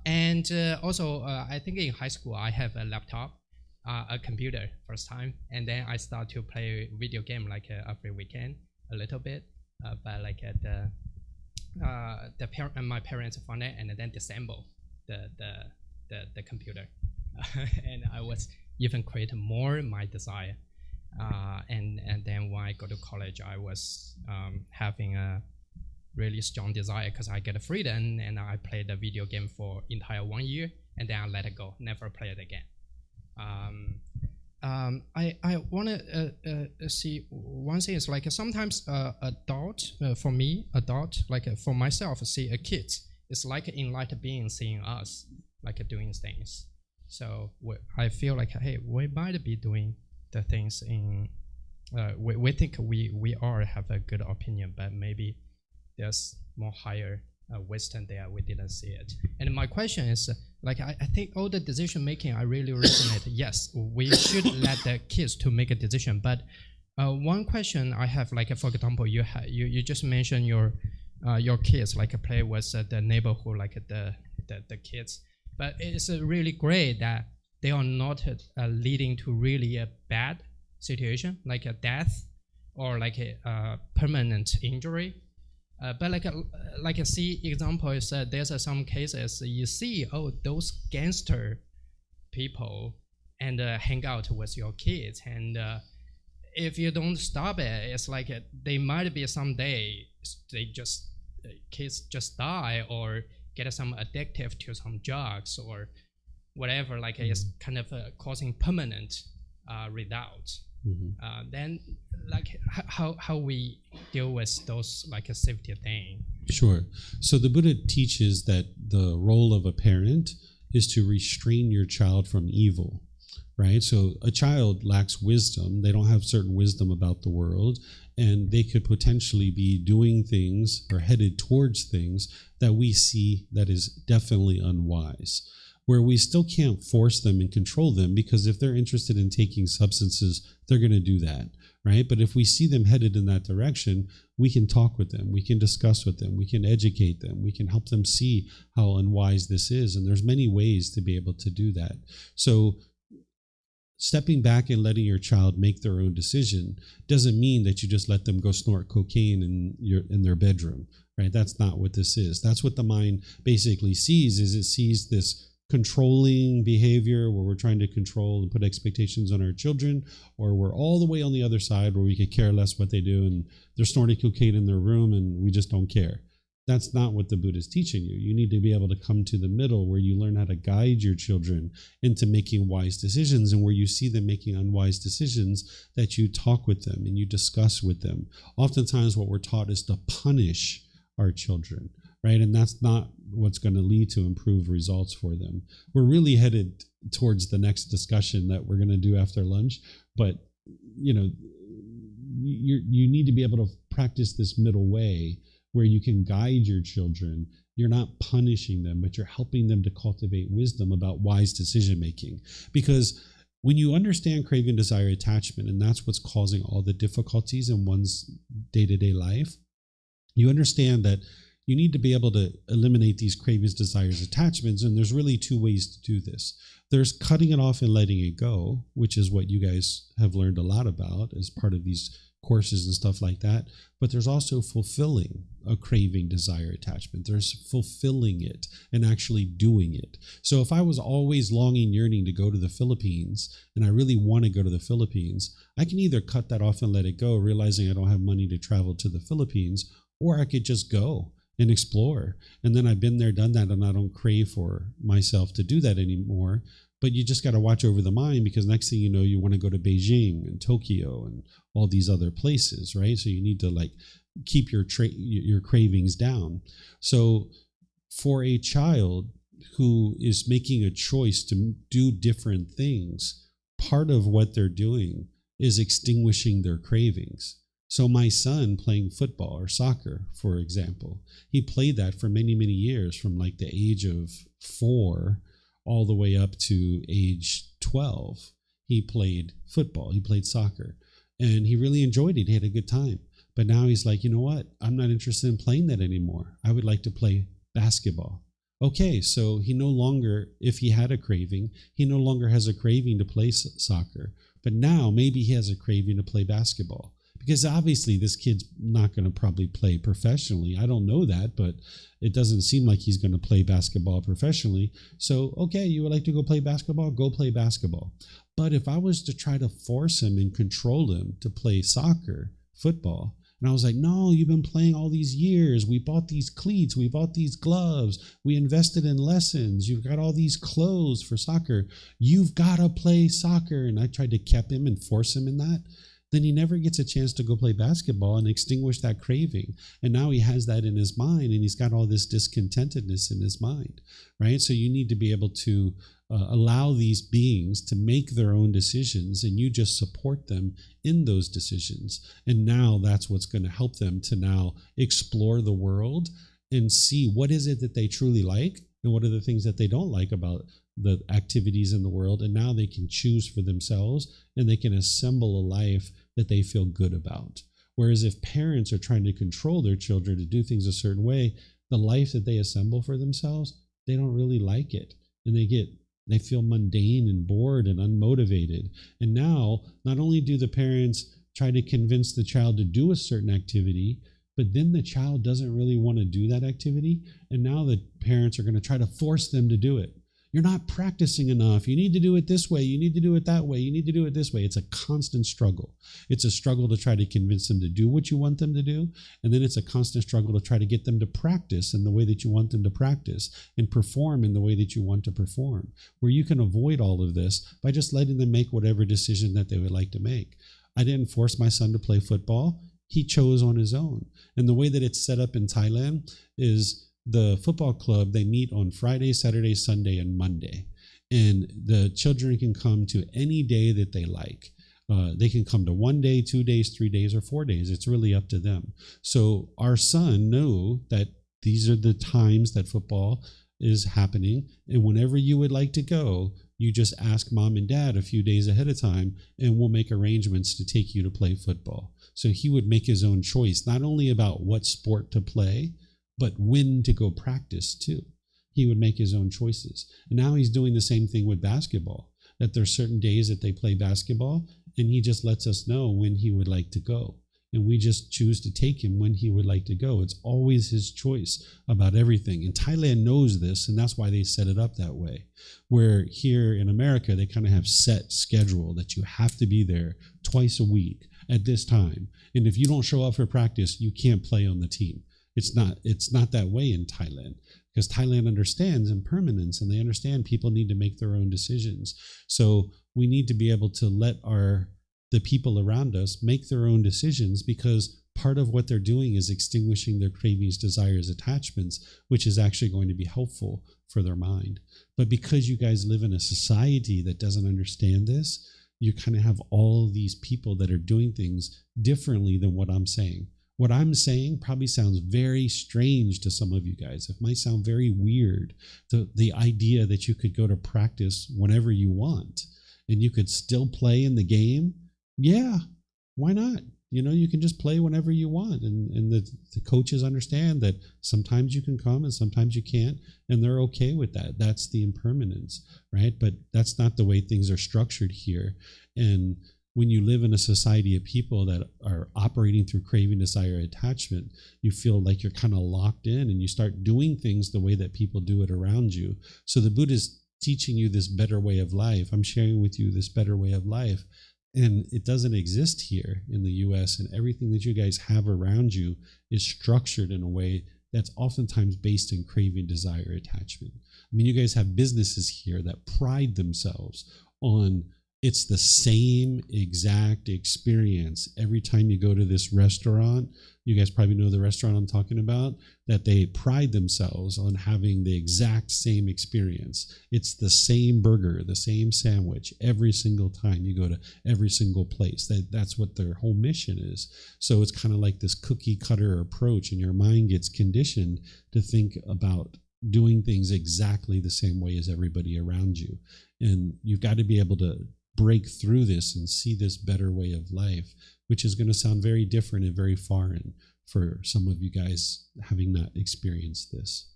And also, I think in high school, I have a laptop, a computer first time. And then I start to play video game like every weekend, a little bit. But like my parents found it and then disassemble the computer. And I was even create more my desire, and then when I go to college, I was having a really strong desire because I get a freedom, and I played the video game for entire 1 year, and then I let it go, never play it again. I want to see one thing is like sometimes adult like for myself see a kid, it's like enlightened being seeing us like doing things. So I feel like, hey, we might be doing the things in, we think we all have a good opinion, but maybe there's more higher wisdom there, we didn't see it. And my question is, like, I think all the decision making, I really resonate. Yes, we should let the kids to make a decision, but one question I have, like, for example, you just mentioned your your kids like play with the neighborhood, like the kids. But it's really great that they are not leading to really a bad situation, like a death or like a permanent injury. But like a see example is there's some cases you see, oh, those gangster people and hang out with your kids, and if you don't stop it, it's like they might be someday they just kids just die or get some addictive to some drugs or whatever, like it's kind of causing permanent results. Then like how we deal with those like a safety thing. Sure. So the Buddha teaches that the role of a parent is to restrain your child from evil, right? So a child lacks wisdom. They don't have certain wisdom about the world, and they could potentially be doing things or headed towards things that we see that is definitely unwise, where we still can't force them and control them, because if they're interested in taking substances, they're going to do that, right? But if we see them headed in that direction, we can talk with them, we can discuss with them, we can educate them, we can help them see how unwise this is. And there's many ways to be able to do that. So stepping back and letting your child make their own decision doesn't mean that you just let them go snort cocaine in their bedroom, right? That's not what this is. That's what the mind basically sees, is it sees this controlling behavior where we're trying to control and put expectations on our children, or we're all the way on the other side where we could care less what they do and they're snorting cocaine in their room and we just don't care. That's not what the Buddha is teaching you. You need to be able to come to the middle where you learn how to guide your children into making wise decisions, and where you see them making unwise decisions, that you talk with them and you discuss with them. Oftentimes what we're taught is to punish our children, right? And that's not what's going to lead to improved results for them. We're really headed towards the next discussion that we're going to do after lunch, but you need to be able to practice this middle way where you can guide your children. You're not punishing them, but you're helping them to cultivate wisdom about wise decision making. Because when you understand craving, desire, attachment, and that's what's causing all the difficulties in one's day-to-day life, you understand that you need to be able to eliminate these cravings, desires, attachments. And there's really two ways to do this. There's cutting it off and letting it go, which is what you guys have learned a lot about as part of these courses and stuff like that. But there's also fulfilling a craving, desire, attachment. There's fulfilling it and actually doing it. So if I was always longing, yearning to go to the Philippines, and I really want to go to the Philippines, I can either cut that off and let it go, realizing I don't have money to travel to the Philippines, or I could just go and explore. And then I've been there, done that, and I don't crave for myself to do that anymore. But you just got to watch over the mind, because next thing you know, you want to go to Beijing and Tokyo and all these other places, right? So you need to like keep your cravings down. So for a child who is making a choice to do different things, part of what they're doing is extinguishing their cravings. So my son playing football or soccer, for example, he played that for many, many years, from like the age of 4 all the way up to age 12. He played football, he played soccer, and he really enjoyed it. He had a good time. But now he's like, you know what? I'm not interested in playing that anymore. I would like to play basketball. Okay, so he no longer, if he had a craving, he no longer has a craving to play soccer. But now maybe he has a craving to play basketball. Because obviously this kid's not going to probably play professionally. I don't know that, but it doesn't seem like he's going to play basketball professionally. So, okay, you would like to go play basketball? Go play basketball. But if I was to try to force him and control him to play soccer, football, and I was like, no, you've been playing all these years. We bought these cleats. We bought these gloves. We invested in lessons. You've got all these clothes for soccer. You've got to play soccer. And I tried to keep him and force him in that. Then he never gets a chance to go play basketball and extinguish that craving. And now he has that in his mind, and he's got all this discontentedness in his mind, right? So you need to be able to allow these beings to make their own decisions, and you just support them in those decisions. And now that's what's going to help them to now explore the world and see what is it that they truly like and what are the things that they don't like about the activities in the world. And now they can choose for themselves, and they can assemble a life that they feel good about. Whereas if parents are trying to control their children to do things a certain way, the life that they assemble for themselves, they don't really like it. And they feel mundane and bored and unmotivated. And now, not only do the parents try to convince the child to do a certain activity, but then the child doesn't really want to do that activity. And now the parents are going to try to force them to do it. You're not practicing enough. You need to do it this way. You need to do it that way. You need to do it this way. It's a constant struggle. It's a struggle to try to convince them to do what you want them to do. And then it's a constant struggle to try to get them to practice in the way that you want them to practice and perform in the way that you want to perform, where you can avoid all of this by just letting them make whatever decision that they would like to make. I didn't force my son to play football. He chose on his own. And the way that it's set up in Thailand is the football club, they meet on Friday, Saturday, Sunday, and Monday. And the children can come to any day that they like. They can come to 1 day, 2 days, 3 days, or 4 days. It's really up to them. So our son knew that these are the times that football is happening. And whenever you would like to go, you just ask mom and dad a few days ahead of time, and we'll make arrangements to take you to play football. So he would make his own choice, not only about what sport to play, but when to go practice too. He would make his own choices. And now he's doing the same thing with basketball, that there's certain days that they play basketball, and he just lets us know when he would like to go. And we just choose to take him when he would like to go. It's always his choice about everything. And Thailand knows this, and that's why they set it up that way. Where here in America, they kind of have set schedule that you have to be there twice a week at this time. And if you don't show up for practice, you can't play on the team. It's not that way in Thailand, because Thailand understands impermanence, and they understand people need to make their own decisions. So we need to be able to let the people around us make their own decisions, because part of what they're doing is extinguishing their cravings, desires, attachments, which is actually going to be helpful for their mind. But because you guys live in a society that doesn't understand this, you kind of have all these people that are doing things differently than what I'm saying. What I'm saying probably sounds very strange to some of you guys. It might sound very weird, the idea that you could go to practice whenever you want and you could still play in the game. Yeah, why not? You can just play whenever you want. And the coaches understand that sometimes you can come and sometimes you can't, and they're okay with that. That's the impermanence, right? But that's not the way things are structured here. And when you live in a society of people that are operating through craving, desire, attachment, you feel like you're kind of locked in, and you start doing things the way that people do it around you. So the Buddha's teaching you this better way of life. I'm sharing with you this better way of life. And it doesn't exist here in the US, and everything that you guys have around you is structured in a way that's oftentimes based in craving, desire, attachment. I mean, you guys have businesses here that pride themselves on it's the same exact experience every time you go to this restaurant. You guys probably know the restaurant I'm talking about, that they pride themselves on having the exact same experience. It's the same burger, the same sandwich every single time you go to every single place. That's what their whole mission is. So it's kind of like this cookie cutter approach, and your mind gets conditioned to think about doing things exactly the same way as everybody around you. And you've got to be able to break through this and see this better way of life, which is going to sound very different and very foreign for some of you guys having not experienced this.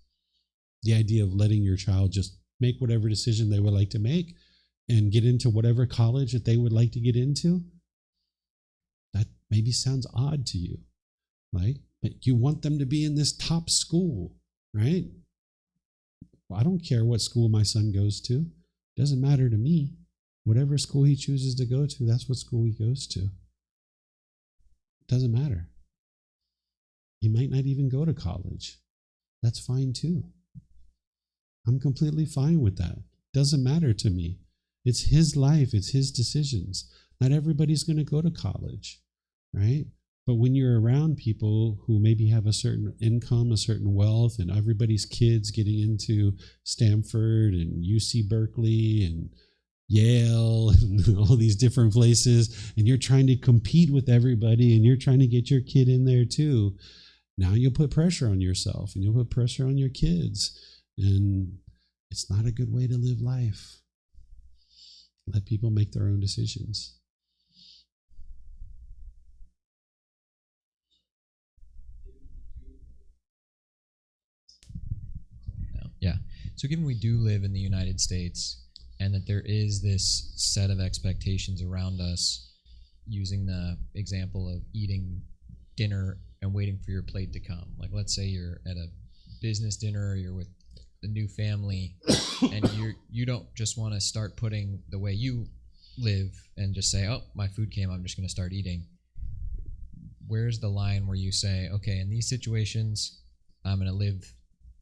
The idea of letting your child just make whatever decision they would like to make and get into whatever college that they would like to get into, that maybe sounds odd to you, right? But you want them to be in this top school, right? Well, I don't care what school my son goes to. It doesn't matter to me. Whatever school he chooses to go to, that's what school he goes to. It doesn't matter. He might not even go to college. That's fine too. I'm completely fine with that. Doesn't matter to me. It's his life. It's his decisions. Not everybody's going to go to college, right? But when you're around people who maybe have a certain income, a certain wealth, and everybody's kids getting into Stanford and UC Berkeley and Yale and all these different places, and you're trying to compete with everybody, and you're trying to get your kid in there too, now you'll put pressure on yourself and you'll put pressure on your kids, and it's not a good way to live life. Let people make their own decisions. So given we do live in the United States and that there is this set of expectations around us, using the example of eating dinner and waiting for your plate to come. Like let's say you're at a business dinner or you're with a new family and you don't just want to start putting the way you live and just say, oh, my food came, I'm just going to start eating. Where's the line where you say, okay, in these situations, I'm going to live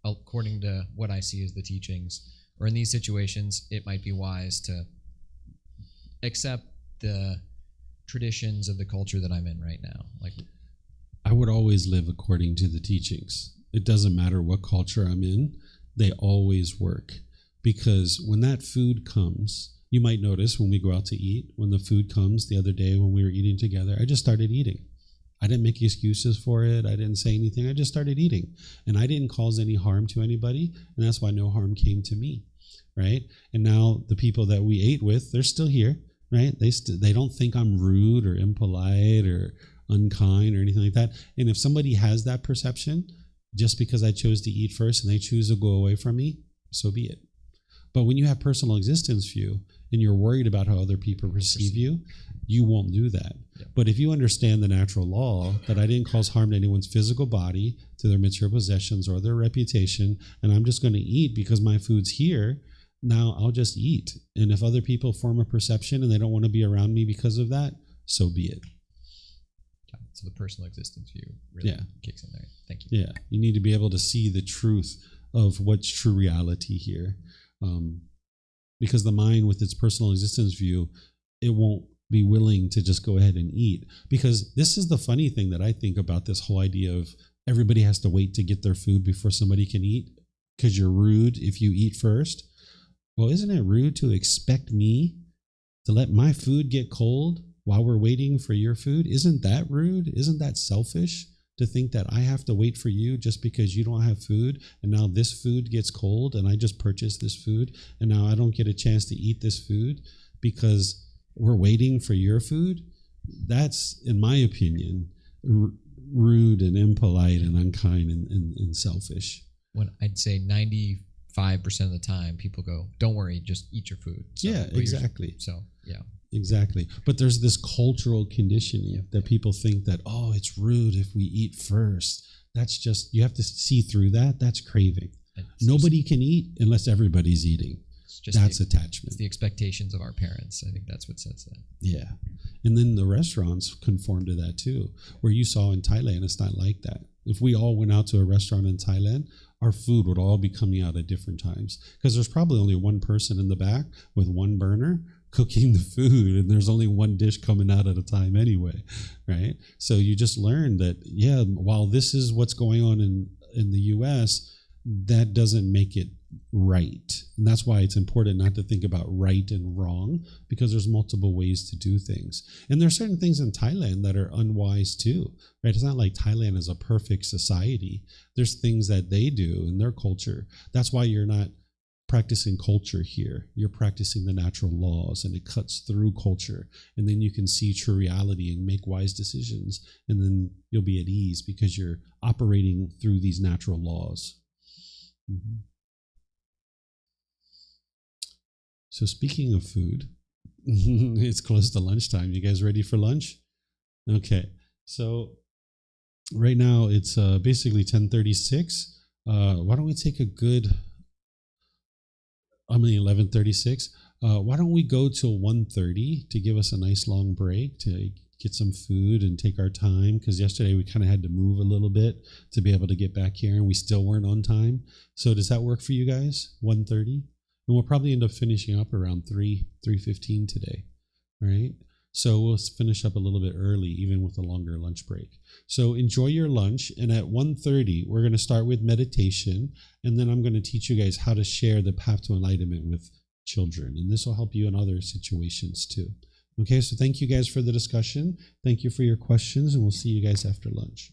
according to what I see as the teachings, or in these situations, it might be wise to accept the traditions of the culture that I'm in right now. Like, I would always live according to the teachings. It doesn't matter what culture I'm in, they always work. Because when that food comes, you might notice when we go out to eat, when the food comes the other day when we were eating together, I just started eating. I didn't make excuses for it. I didn't say anything. I just started eating. And I didn't cause any harm to anybody. And that's why no harm came to me, right? And now the people that we ate with, they're still here, right? They don't think I'm rude or impolite or unkind or anything like that. And if somebody has that perception, just because I chose to eat first and they choose to go away from me, so be it. But when you have personal existence view and you're worried about how other people perceive you, you won't do that. Yeah. But if you understand the natural law that I didn't cause harm to anyone's physical body, to their material possessions or their reputation, and I'm just going to eat because my food's here, now I'll just eat. And if other people form a perception and they don't want to be around me because of that, so be it. So the personal existence view really kicks in there. Thank you. Yeah, you need to be able to see the truth of what's true reality here. Because the mind with its personal existence view, it won't be willing to just go ahead and eat. Because this is the funny thing that I think about this whole idea of everybody has to wait to get their food before somebody can eat because you're rude if you eat first. Well, isn't it rude to expect me to let my food get cold while we're waiting for your food? Isn't that rude? Isn't that selfish to think that I have to wait for you just because you don't have food, and now this food gets cold and I just purchased this food and now I don't get a chance to eat this food because we're waiting for your food? That's, in my opinion, rude and impolite and unkind and selfish. When I'd say 95% of the time people go, don't worry, just eat your food. So, yeah, exactly. Yeah. Exactly. But there's this cultural conditioning that people think that, oh, it's rude if we eat first. That's just, you have to see through that. That's craving. Nobody can eat unless everybody's eating. That's attachment. It's the expectations of our parents. I think that's what says that. Yeah. And then the restaurants conform to that too. Where you saw in Thailand, it's not like that. If we all went out to a restaurant in Thailand, our food would all be coming out at different times. Because there's probably only one person in the back with one burner cooking the food, and there's only one dish coming out at a time anyway, right? So you just learn that, yeah, while this is what's going on in the US, that doesn't make it right. And that's why it's important not to think about right and wrong, because there's multiple ways to do things. And there's certain things in Thailand that are unwise too, right? It's not like Thailand is a perfect society. There's things that they do in their culture. That's why you're not practicing culture here. You're practicing the natural laws, and it cuts through culture, and then you can see true reality and make wise decisions, and then you'll be at ease because you're operating through these natural laws. Mm-hmm. So speaking of food, it's close to lunchtime. You guys ready for lunch? Okay, so right now it's basically 10:36. Why don't we take a good 11:36. Why don't we go till 1:30 to give us a nice long break to get some food and take our time? Because yesterday we kind of had to move a little bit to be able to get back here, and we still weren't on time. So does that work for you guys? 1:30, and we'll probably end up finishing up around 3:15 today. All right. So we'll finish up a little bit early, even with a longer lunch break. So enjoy your lunch. And at 1:30, we're going to start with meditation. And then I'm going to teach you guys how to share the path to enlightenment with children. And this will help you in other situations too. Okay, so thank you guys for the discussion. Thank you for your questions. And we'll see you guys after lunch.